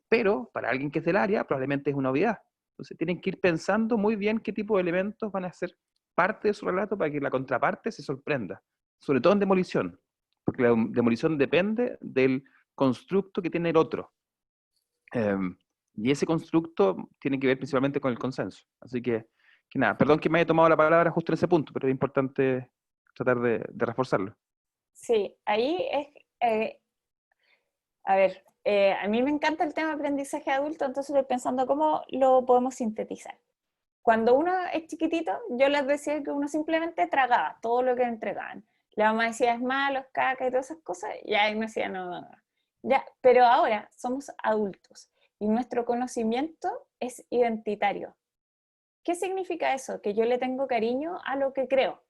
S4: Pero para alguien que es del área probablemente es una obviedad. Entonces tienen que ir pensando muy bien qué tipo de elementos van a ser parte de su relato para que la contraparte se sorprenda. Sobre todo en demolición, porque la demolición depende del constructo que tiene el otro. Y ese constructo tiene que ver principalmente con el consenso. Así que nada, perdón que me haya tomado la palabra justo en ese punto, pero es importante tratar de reforzarlo.
S3: Sí, ahí es, a ver, a mí me encanta el tema de aprendizaje adulto, entonces estoy pensando cómo lo podemos sintetizar. Cuando uno es chiquitito, yo les decía que uno simplemente tragaba todo lo que entregaban. La mamá decía, es malo, es caca y todas esas cosas, y ahí me decía, no. Ya, pero ahora somos adultos y nuestro conocimiento es identitario. ¿Qué significa eso? Que yo le tengo cariño a lo que creo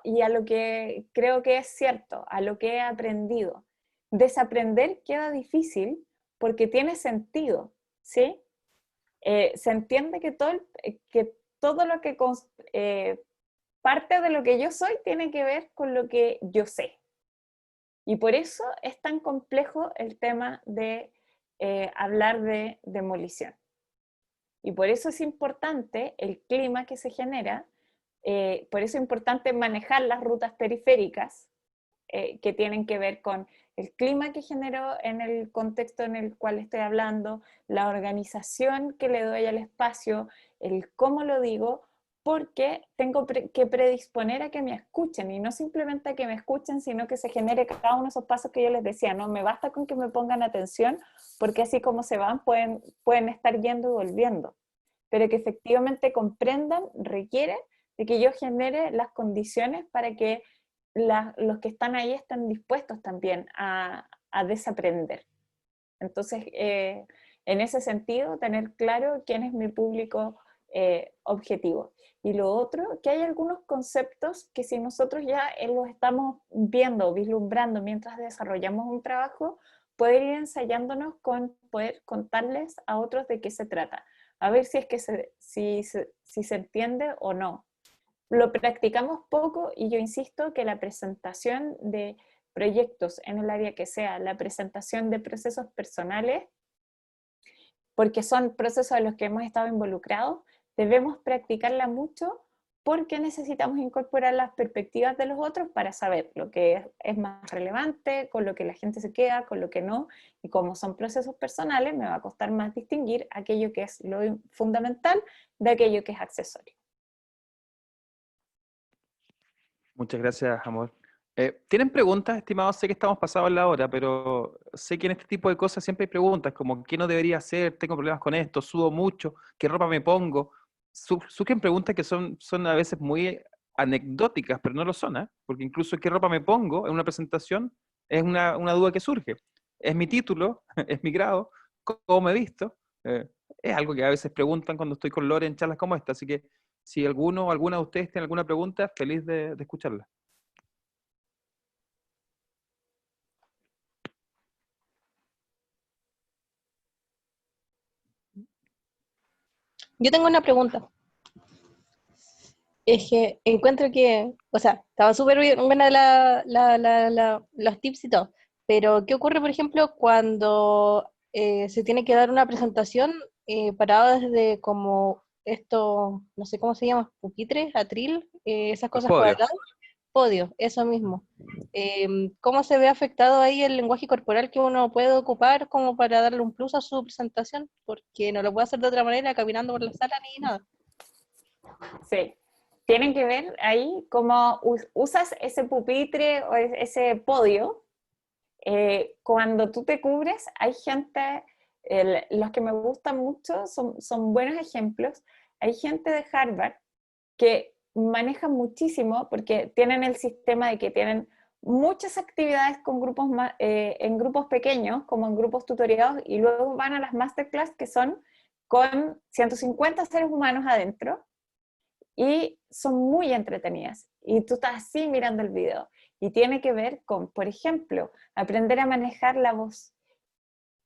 S3: y a lo que creo que es cierto, a lo que he aprendido. Desaprender queda difícil porque tiene sentido, ¿sí? Se entiende que todo lo que parte de lo que yo soy tiene que ver con lo que yo sé. Y por eso es tan complejo el tema de hablar de demolición. Y por eso es importante el clima que se genera, por eso es importante manejar las rutas periféricas que tienen que ver con el clima que generó en el contexto en el cual estoy hablando, la organización que le doy al espacio, el cómo lo digo, porque tengo que predisponer a que me escuchen, y no simplemente a que me escuchen, sino que se genere cada uno de esos pasos que yo les decía. No me basta con que me pongan atención, porque así como se van pueden estar yendo y volviendo, pero que efectivamente comprendan requiere de que yo genere las condiciones para que los que están ahí están dispuestos también a desaprender. Entonces, en ese sentido, tener claro quién es mi público objetivo. Y lo otro, que hay algunos conceptos que si nosotros ya los estamos viendo o vislumbrando mientras desarrollamos un trabajo, poder ir ensayándonos con poder contarles a otros de qué se trata, a ver si es que si se entiende o no. Lo practicamos poco y yo insisto que la presentación de proyectos en el área que sea, la presentación de procesos personales, porque son procesos en los que hemos estado involucrados, debemos practicarla mucho porque necesitamos incorporar las perspectivas de los otros para saber lo que es más relevante, con lo que la gente se queda, con lo que no, y como son procesos personales, me va a costar más distinguir aquello que es lo fundamental de aquello que es accesorio.
S4: Muchas gracias, amor. ¿Tienen preguntas, estimados? Sé que estamos pasados la hora, pero sé que en este tipo de cosas siempre hay preguntas, como ¿qué no debería hacer? ¿Tengo problemas con esto? ¿Sudo mucho? ¿Qué ropa me pongo? Surgen preguntas que son a veces muy anecdóticas, pero no lo son, ¿eh? Porque incluso ¿qué ropa me pongo en una presentación? Es una duda que surge. ¿Es mi título? ¿Es mi grado? ¿Cómo me he visto? Es algo que a veces preguntan cuando estoy con Lore en charlas como esta, así que si alguno o alguna de ustedes tiene alguna pregunta, feliz de escucharla.
S5: Yo tengo una pregunta. Es que encuentro que, o sea, estaba súper buena los tips y todo, pero ¿qué ocurre, por ejemplo, cuando se tiene que dar una presentación parada desde como esto, no sé cómo se llama, pupitre, atril, esas
S4: El
S5: cosas
S4: podio.
S5: cuadradas? Podio, eso mismo. ¿Cómo se ve afectado ahí el lenguaje corporal que uno puede ocupar como para darle un plus a su presentación? Porque no lo puede hacer de otra manera caminando por la sala ni nada.
S3: Sí, tienen que ver ahí cómo usas ese pupitre o ese podio. Cuando tú te cubres, hay gente, los que me gustan mucho son buenos ejemplos. Hay gente de Harvard que manejan muchísimo porque tienen el sistema de que tienen muchas actividades con grupos en grupos pequeños, como en grupos tutoriados, y luego van a las masterclass que son con 150 seres humanos adentro y son muy entretenidas. Y tú estás así mirando el video. Y tiene que ver con, por ejemplo, aprender a manejar la voz.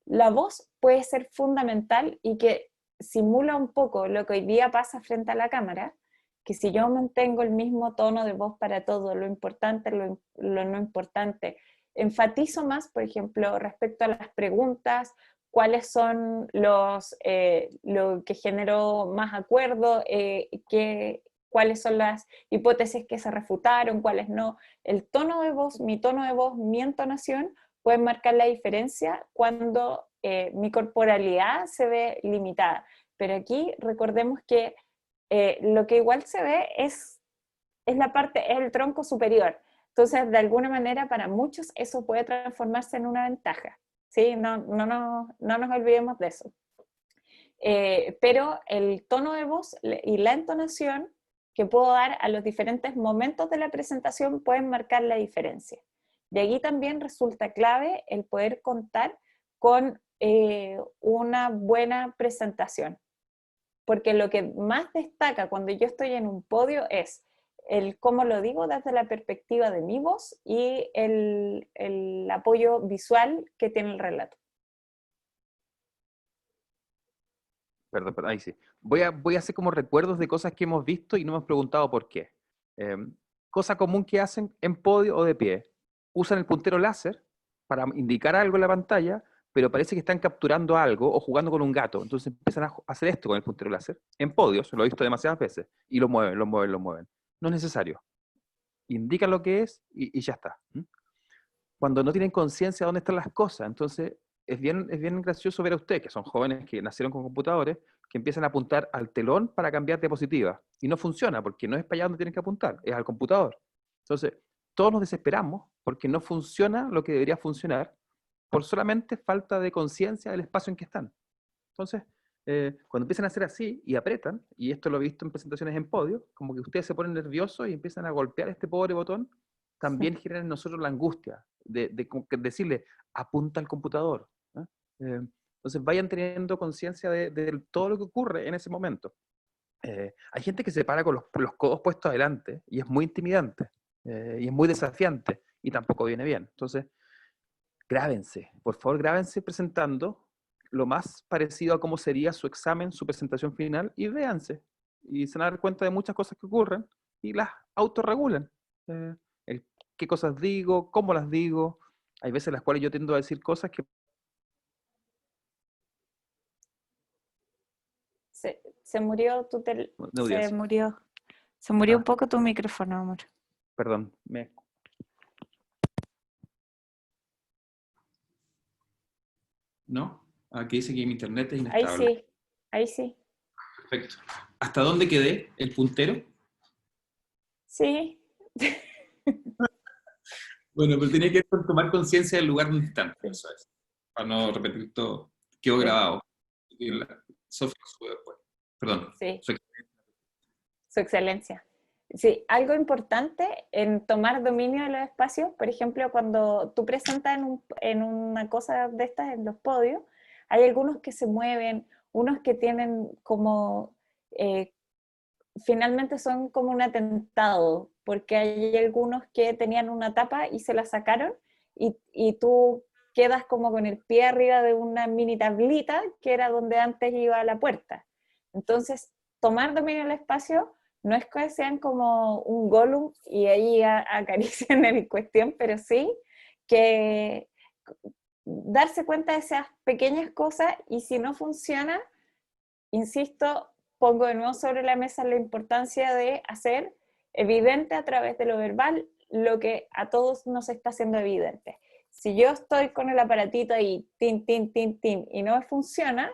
S3: La voz puede ser fundamental y que simula un poco lo que hoy día pasa frente a la cámara, que si yo mantengo el mismo tono de voz para todo, lo importante, lo no importante, enfatizo más, por ejemplo, respecto a las preguntas, cuáles son lo que generó más acuerdo, cuáles son las hipótesis que se refutaron, cuáles no. El tono de voz, mi entonación, pueden marcar la diferencia cuando mi corporalidad se ve limitada. Pero aquí recordemos que lo que igual se ve es el tronco superior. Entonces, de alguna manera, para muchos eso puede transformarse en una ventaja. ¿Sí? No nos olvidemos de eso. Pero el tono de voz y la entonación que puedo dar a los diferentes momentos de la presentación pueden marcar la diferencia. De allí también resulta clave el poder contar con una buena presentación, porque lo que más destaca cuando yo estoy en un podio es el cómo lo digo desde la perspectiva de mi voz y el apoyo visual que tiene el relato.
S4: Perdón, ahí sí. Voy a hacer como recuerdos de cosas que hemos visto y no hemos preguntado por qué. Cosa común que hacen en podio o de pie. Usan el puntero láser para indicar algo en la pantalla, pero parece que están capturando algo o jugando con un gato. Entonces empiezan a hacer esto con el puntero láser. En podios, lo he visto demasiadas veces. Y lo mueven. No es necesario. Indican lo que es y ya está. Cuando no tienen conciencia de dónde están las cosas. Entonces es bien gracioso ver a ustedes, que son jóvenes que nacieron con computadores, que empiezan a apuntar al telón para cambiar diapositiva. Y no funciona, porque no es para allá donde tienen que apuntar, es al computador. Entonces, todos nos desesperamos porque no funciona lo que debería funcionar por solamente falta de conciencia del espacio en que están. Entonces, cuando empiezan a hacer así y apretan, y esto lo he visto en presentaciones en podio, como que ustedes se ponen nerviosos y empiezan a golpear este pobre botón, también genera en nosotros la angustia de decirle, apunta al computador. Entonces vayan teniendo conciencia de todo lo que ocurre en ese momento. Hay gente que se para con los codos puestos adelante y es muy intimidante y es muy desafiante y tampoco viene bien. Entonces, grábense, por favor, grábense presentando lo más parecido a cómo sería su examen, su presentación final, y véanse. Y se van a dar cuenta de muchas cosas que ocurren y las autorregulan. Qué cosas digo, cómo las digo. Hay veces en las cuales yo tiendo a decir cosas que...
S3: Se murió
S4: de audiencia.
S3: Se murió un poco tu micrófono, amor.
S4: Perdón,
S1: ¿No? Aquí dice que mi internet es inestable.
S3: Ahí sí.
S1: Perfecto. ¿Hasta dónde quedé? ¿El puntero?
S3: Sí.
S1: Bueno, pero tenía que tomar conciencia del lugar donde están. Eso es. Para no repetir todo. Quedó grabado. Sofía sube después. Perdón.
S3: Sí. Su excelencia. Sí, algo importante en tomar dominio de los espacios, por ejemplo, cuando tú presentas en una cosa de estas, en los podios, hay algunos que se mueven, unos que tienen como, finalmente son como un atentado, porque hay algunos que tenían una tapa y se la sacaron, y tú quedas como con el pie arriba de una mini tablita, que era donde antes iba la puerta. Entonces, tomar dominio del espacio no es que sean como un Gollum y ahí acarician el cuestión, pero sí que darse cuenta de esas pequeñas cosas, y si no funciona, insisto, pongo de nuevo sobre la mesa la importancia de hacer evidente a través de lo verbal lo que a todos nos está haciendo evidente. Si yo estoy con el aparatito ahí, tin, tin, tin, tin, y no me funciona,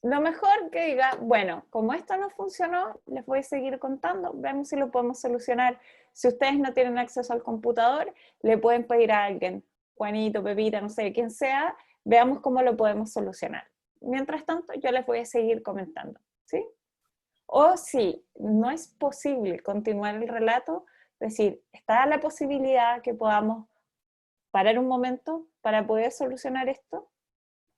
S3: lo mejor que diga, bueno, como esto no funcionó, les voy a seguir contando, veamos si lo podemos solucionar. Si ustedes no tienen acceso al computador, le pueden pedir a alguien, Juanito, Pepita, no sé, quien sea, veamos cómo lo podemos solucionar. Mientras tanto, yo les voy a seguir comentando, ¿sí? O si no es posible continuar el relato, decir, está la posibilidad que podamos parar un momento para poder solucionar esto.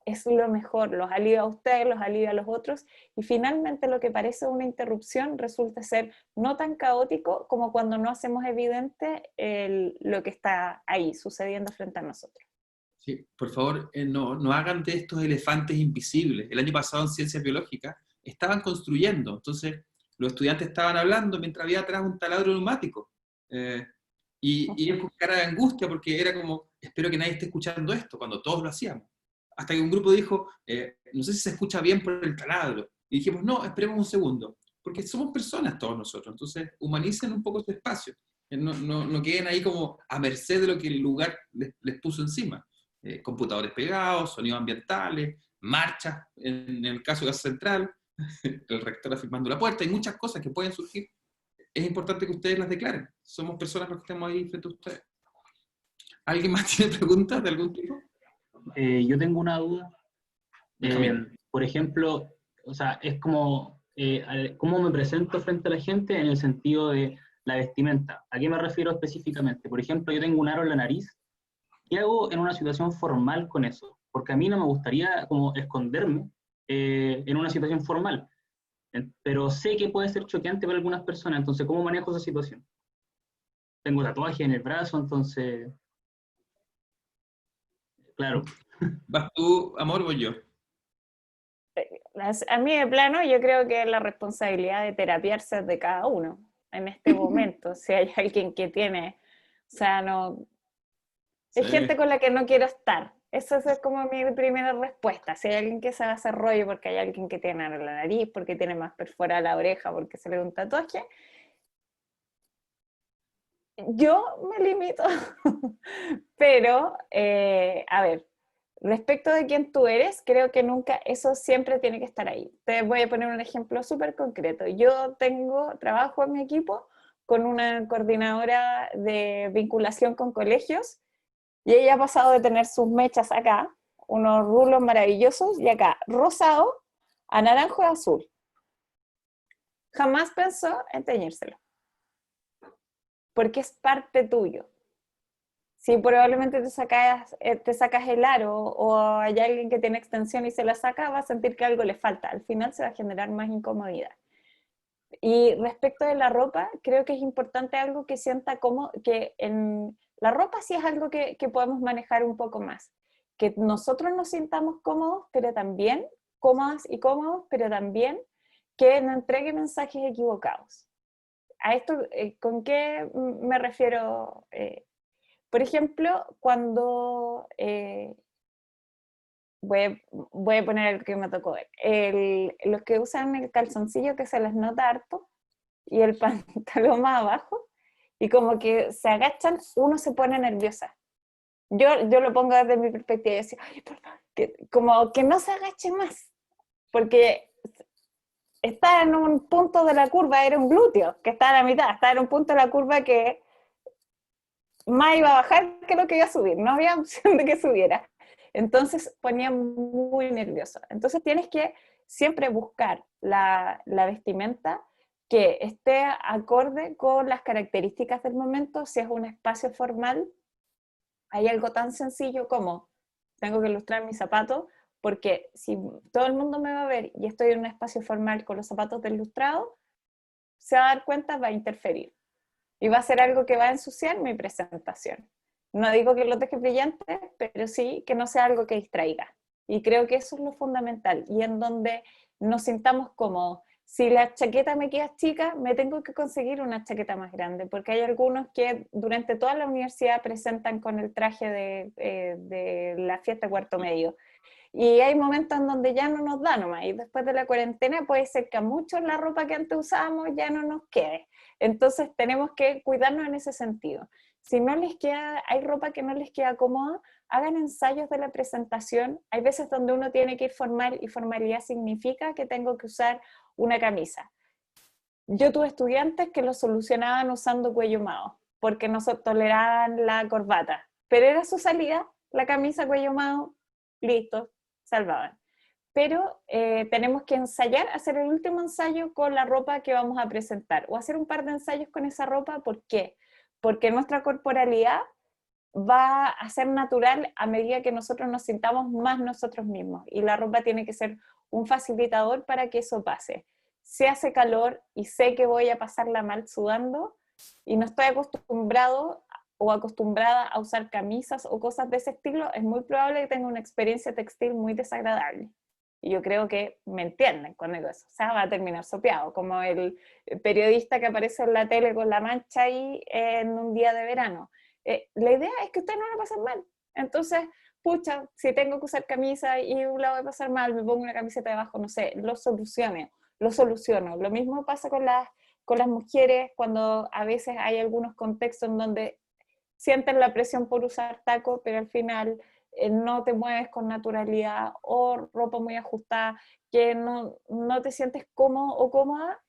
S3: Es lo mejor, los alivia a ustedes, los alivia a los otros, y finalmente lo que parece una interrupción resulta ser no tan caótico como cuando no hacemos evidente lo que está ahí sucediendo frente a nosotros.
S1: Sí, por favor, no hagan de estos elefantes invisibles. El año pasado en Ciencias Biológicas estaban construyendo, entonces los estudiantes estaban hablando mientras había atrás un taladro neumático. Y ellos con cara de angustia, porque era como, espero que nadie esté escuchando esto, cuando todos lo hacíamos. Hasta que un grupo dijo, no sé si se escucha bien por el taladro. Y dijimos, no, esperemos un segundo, porque somos personas todos nosotros, entonces humanicen un poco su espacio. No queden ahí como a merced de lo que el lugar les puso encima. Computadores pegados, sonidos ambientales, marchas, en el caso de Gas Central, el rector afirmando la puerta, hay muchas cosas que pueden surgir. Es importante que ustedes las declaren. Somos personas los que estamos ahí frente a ustedes. ¿Alguien más tiene preguntas de algún tipo?
S6: Yo tengo una duda. Por ejemplo, o sea, es como, ¿cómo me presento frente a la gente en el sentido de la vestimenta? ¿A qué me refiero específicamente? Por ejemplo, yo tengo un aro en la nariz. ¿Qué hago en una situación formal con eso? Porque a mí no me gustaría como esconderme en una situación formal. Pero sé que puede ser choqueante para algunas personas, entonces, ¿cómo manejo esa situación? Tengo tatuaje en el brazo, entonces... Claro.
S1: ¿Vas tú, amor, o yo?
S3: A mí de plano, yo creo que la responsabilidad de terapiarse es de cada uno en este momento. Si hay alguien que tiene, o sea, no...
S1: Sí.
S3: Es gente con la que no quiero estar. Esa es como mi primera respuesta. Si hay alguien que se va a hacer rollo porque hay alguien que tiene en la nariz, porque tiene más perforada la oreja, porque se le da un tatuaje, yo me limito. Pero, a ver, respecto de quién tú eres, creo que nunca, eso siempre tiene que estar ahí. Te voy a poner un ejemplo súper concreto. Yo trabajo en mi equipo con una coordinadora de vinculación con colegios, y ella ha pasado de tener sus mechas acá, unos rulos maravillosos, y acá rosado a naranjo y azul. Jamás pensó en teñírselo, porque es parte tuyo. Si probablemente te sacas el aro o hay alguien que tiene extensión y se la saca, va a sentir que algo le falta. Al final se va a generar más incomodidad. Y respecto de la ropa, creo que es importante algo que sienta como que en la ropa sí es algo que podemos manejar un poco más. Que nosotros nos sintamos cómodos, pero también cómodas y cómodos, pero también que no entregue mensajes equivocados. A esto, ¿con qué me refiero? Por ejemplo, cuando voy a poner el que me tocó ver. Los que usan el calzoncillo que se les nota harto y el pantalón más abajo y como que se agachan, uno se pone nerviosa. Yo lo pongo desde mi perspectiva y decía, ay, por favor, como que no se agache más, porque está en un punto de la curva, era un glúteo que está a la mitad, está en un punto de la curva que más iba a bajar que lo que iba a subir, no había opción de que subiera. Entonces ponía muy nervioso. Entonces tienes que siempre buscar la vestimenta que esté acorde con las características del momento. Si es un espacio formal, hay algo tan sencillo como tengo que ilustrar mis zapatos, porque si todo el mundo me va a ver y estoy en un espacio formal con los zapatos del lustrado, se va a dar cuenta, va a interferir. Y va a ser algo que va a ensuciar mi presentación. No digo que los deje brillantes, pero sí que no sea algo que distraiga. Y creo que eso es lo fundamental. Y en donde nos sintamos cómodos. Si la chaqueta me queda chica, me tengo que conseguir una chaqueta más grande, porque hay algunos que durante toda la universidad presentan con el traje de la fiesta cuarto medio. Y hay momentos en donde ya no nos da nomás, y después de la cuarentena puede ser que a muchos la ropa que antes usábamos ya no nos quede. Entonces tenemos que cuidarnos en ese sentido. Si no les queda, hay ropa que no les queda cómoda, hagan ensayos de la presentación. Hay veces donde uno tiene que ir formal, y formalidad significa que tengo que usar una camisa. Yo tuve estudiantes que lo solucionaban usando cuello mao, porque no toleraban la corbata, pero era su salida, la camisa cuello mao, listo, salvaban. Pero tenemos que ensayar, hacer el último ensayo con la ropa que vamos a presentar, o hacer un par de ensayos con esa ropa. ¿Por qué? Porque nuestra corporalidad va a ser natural a medida que nosotros nos sintamos más nosotros mismos, y la ropa tiene que ser un facilitador para que eso pase. Si hace calor y sé que voy a pasarla mal sudando y no estoy acostumbrado o acostumbrada a usar camisas o cosas de ese estilo, es muy probable que tenga una experiencia textil muy desagradable. Y yo creo que me entienden con eso. O sea, va a terminar sopeado, como el periodista que aparece en la tele con la mancha ahí en un día de verano. La idea es que ustedes no lo pasen mal. Entonces, pucha, si tengo que usar camisa y la voy a pasar mal, me pongo una camiseta debajo, no sé, lo soluciono. Lo mismo pasa con las mujeres cuando a veces hay algunos contextos en donde sienten la presión por usar taco, pero al final no te mueves con naturalidad, o ropa muy ajustada, que no te sientes cómodo o cómoda.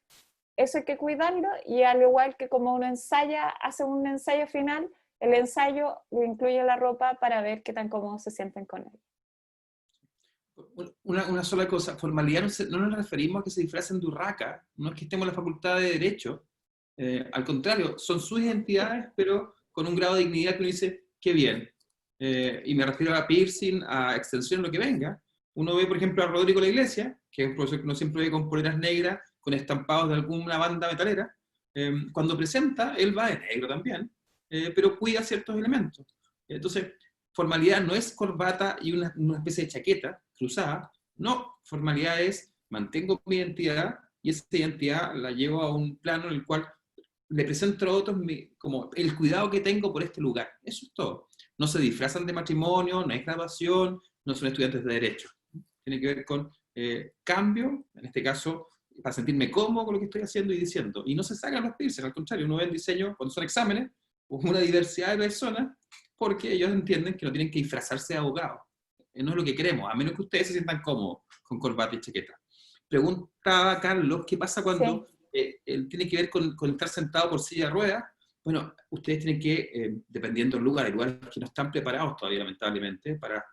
S3: Eso hay que cuidarlo, y al igual que como uno ensaya, hace un ensayo final, el ensayo incluye la ropa para ver qué tan cómodos se sienten con él.
S1: Una sola cosa, formalidad no nos referimos a que se disfracen de urraca, no es que estemos en la facultad de Derecho, al contrario, son sus identidades, pero con un grado de dignidad que uno dice, qué bien. Y me refiero a piercing, a extensión, lo que venga. Uno ve, por ejemplo, a Rodrigo La Iglesia, que es un profesor que uno siempre ve con poleras negras, con estampados de alguna banda metalera. Cuando presenta, él va de negro también, pero cuida ciertos elementos. Entonces, formalidad no es corbata y una especie de chaqueta cruzada. No, formalidad es, mantengo mi identidad, y esa identidad la llevo a un plano en el cual le presento a otros como el cuidado que tengo por este lugar. Eso es todo. No se disfrazan de matrimonio, no hay graduación, no son estudiantes de Derecho. Tiene que ver con cambio, en este caso, para sentirme cómodo con lo que estoy haciendo y diciendo. Y no se sacan los piercing, al contrario, uno ve en diseño, cuando son exámenes, una diversidad de personas, porque ellos entienden que no tienen que disfrazarse de abogados. No es lo que queremos, a menos que ustedes se sientan cómodos con corbata y chaqueta. Preguntaba Carlos, ¿qué pasa cuando tiene que ver con estar sentado por silla de ruedas? Bueno, ustedes tienen que, dependiendo del lugar, hay lugares que no están preparados todavía, lamentablemente, para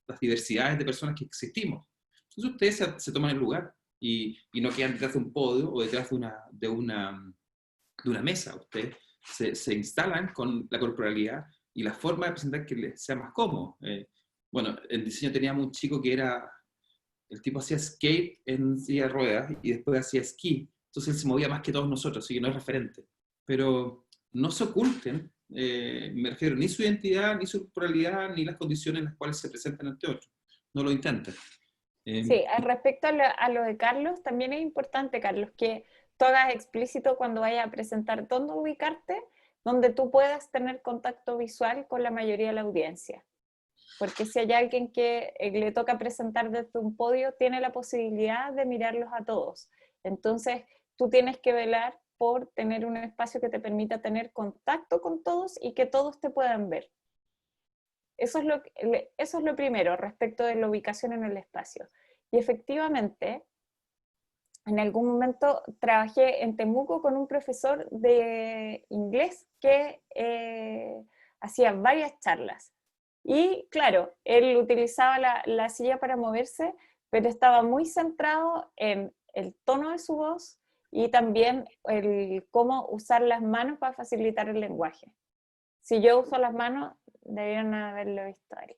S1: las diversidades de personas que existimos. Entonces ustedes se toman el lugar y no quedan detrás de un podio o detrás de una mesa. Ustedes se instalan con la corporalidad y la forma de presentar que les sea más cómodo. Bueno, en diseño teníamos un chico que era, el tipo hacía skate en silla de ruedas y después hacía esquí, entonces él se movía más que todos nosotros, así que no es referente. Pero no se oculten, me refiero, ni su identidad, ni su pluralidad, ni las condiciones en las cuales se presentan ante otros. No lo intenten.
S3: Sí, respecto a lo de Carlos, también es importante, Carlos, que tú hagas explícito cuando vayas a presentar dónde ubicarte, donde tú puedas tener contacto visual con la mayoría de la audiencia. Porque si hay alguien que le toca presentar desde un podio, tiene la posibilidad de mirarlos a todos. Entonces, tú tienes que velar por tener un espacio que te permita tener contacto con todos y que todos te puedan ver. Eso es lo primero respecto de la ubicación en el espacio. Y efectivamente, en algún momento trabajé en Temuco con un profesor de inglés que hacía varias charlas. Y claro, él utilizaba la silla para moverse, pero estaba muy centrado en el tono de su voz y también el cómo usar las manos para facilitar el lenguaje. Si yo uso las manos, debieron haberlo visto ahí.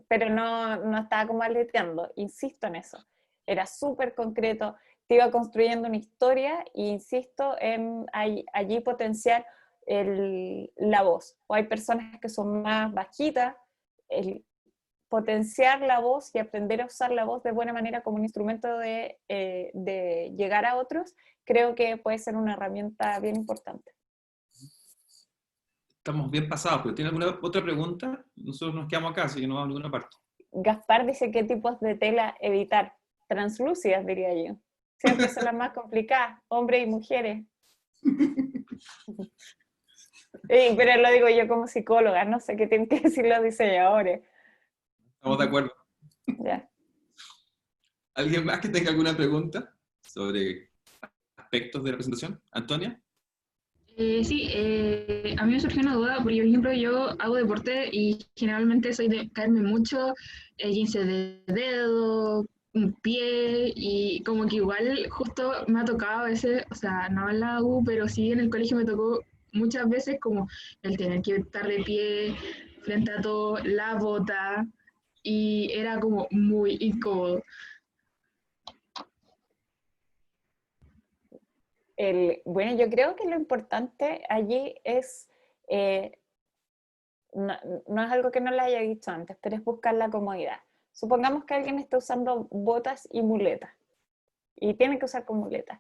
S3: Pero no estaba como aleteando, insisto en eso. Era súper concreto, te iba construyendo una historia e insisto en allí potenciar la voz. O hay personas que son más bajitas, el potenciar la voz y aprender a usar la voz de buena manera como un instrumento de llegar a otros, creo que puede ser una herramienta bien importante.
S1: Estamos bien pasados, pero ¿tiene alguna otra pregunta? Nosotros nos quedamos acá, así que no vamos a ninguna parte.
S3: Gaspar dice qué tipos de tela evitar. Translúcidas, diría yo. Siempre son las más complicadas, hombres y mujeres. Pero lo digo yo como psicóloga, no sé qué tienen que decir los diseñadores.
S1: Estamos de acuerdo.
S3: Ya.
S1: ¿Alguien más que tenga alguna pregunta sobre aspectos de la presentación? ¿Antonia?
S7: Sí, a mí me surgió una duda, porque por ejemplo yo hago deporte y generalmente soy de caerme mucho, 15 de dedo, un pie, y como que igual justo me ha tocado a veces, o sea, no en la U, pero sí en el colegio me tocó muchas veces como el tener que estar de pie frente a todo, la bota, y era como muy incómodo.
S3: Bueno, yo creo que lo importante allí es, no es algo que no le haya dicho antes, pero es buscar la comodidad. Supongamos que alguien está usando botas y muletas, y tiene que usar con muletas.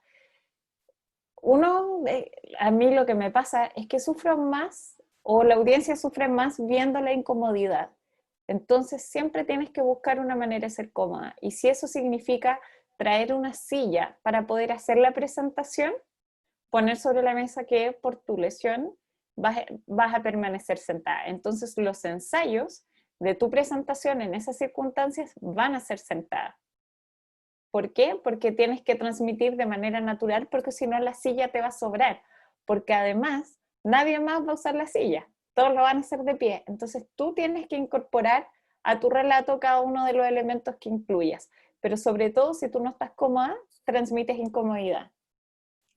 S3: A mí lo que me pasa es que sufro más, o la audiencia sufre más viendo la incomodidad. Entonces siempre tienes que buscar una manera de ser cómoda, y si eso significa traer una silla para poder hacer la presentación, poner sobre la mesa que por tu lesión vas a permanecer sentada. Entonces los ensayos de tu presentación en esas circunstancias van a ser sentadas. ¿Por qué? Porque tienes que transmitir de manera natural, porque si no la silla te va a sobrar. Porque además nadie más va a usar la silla, todos lo van a hacer de pie. Entonces tú tienes que incorporar a tu relato cada uno de los elementos que incluyas. Pero sobre todo, si tú no estás cómoda, transmites incomodidad.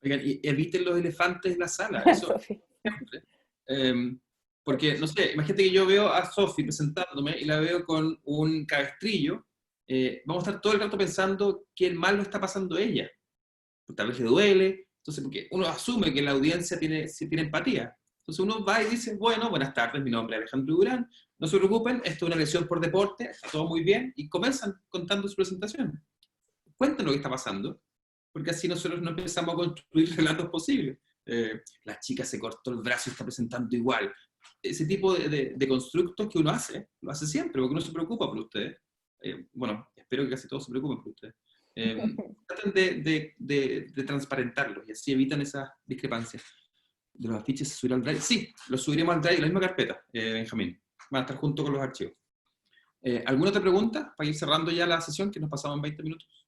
S1: Oigan, y eviten los elefantes en la sala, eso siempre. Porque, no sé, imagínate que yo veo a Sofi presentándome y la veo con un cabestrillo, vamos a estar todo el rato pensando qué mal lo está pasando ella. Pues tal vez le duele, entonces porque uno asume que la audiencia sí tiene empatía. Entonces uno va y dice, bueno, buenas tardes, mi nombre es Alejandro Durán, no se preocupen, esto es una lesión por deporte, está todo muy bien, y comienzan contando su presentación. Cuenten lo que está pasando, porque así nosotros no empezamos a construir relatos posibles. La chica se cortó el brazo y está presentando igual. Ese tipo de constructos que uno hace, lo hace siempre, porque uno se preocupa por ustedes. Bueno, espero que casi todos se preocupen por ustedes. Traten de transparentarlos y así evitan esas discrepancias. ¿De los afiches se subirá al Drive? Sí, los subiremos al Drive en la misma carpeta, Benjamín. Van a estar junto con los archivos. ¿Alguna otra pregunta para ir cerrando ya la sesión, que nos pasamos en 20 minutos?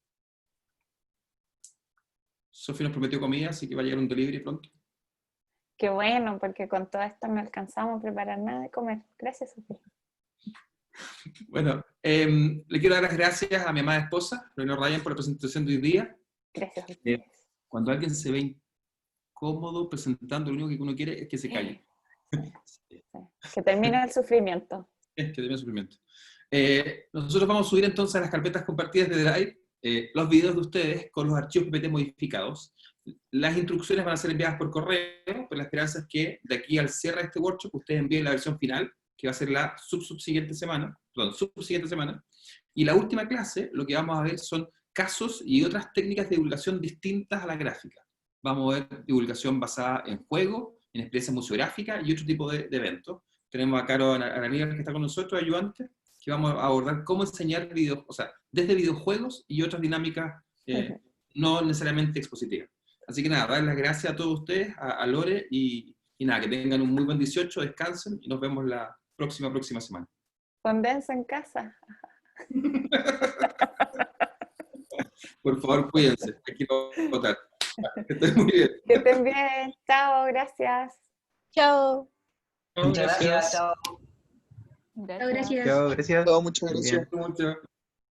S1: Sofía nos prometió comida, así que va a llegar un delivery pronto.
S3: Qué bueno, porque con todo esto no alcanzamos a preparar nada de comer. Gracias, Sofía.
S1: Bueno, le quiero dar las gracias a mi amada esposa, Lorena Ryan, por la presentación de hoy día.
S3: Gracias.
S1: Cuando alguien se ve incómodo presentando, lo único que uno quiere es que se calle. Sí.
S3: Que termine el sufrimiento.
S1: Que termine el sufrimiento. Nosotros vamos a subir entonces a las carpetas compartidas de Drive los videos de ustedes con los archivos PPT modificados. Las instrucciones van a ser enviadas por correo, pero la esperanza es que de aquí al cierre de este workshop ustedes envíen la versión final, que va a ser la subsiguiente semana, y la última clase, lo que vamos a ver son casos y otras técnicas de divulgación distintas a la gráfica. Vamos a ver divulgación basada en juego, en experiencia museográfica y otro tipo de eventos. Tenemos a Caro Aníbal que está con nosotros, ayudante, que vamos a abordar cómo enseñar desde videojuegos y otras dinámicas no necesariamente expositivas. Así que nada, darles las gracias a todos ustedes, a Lore, y nada, que tengan un muy buen 18, descansen, y nos vemos la próxima semana.
S3: Condensa en casa.
S1: Por favor, cuídense, aquí no voy a votar. Que estén muy bien.
S3: Que estén bien. Chao, gracias.
S5: Chao.
S2: Muchas gracias.
S8: Chao.
S7: Gracias.
S8: Chao, gracias.
S9: Todo, muchas gracias.
S1: Mucho.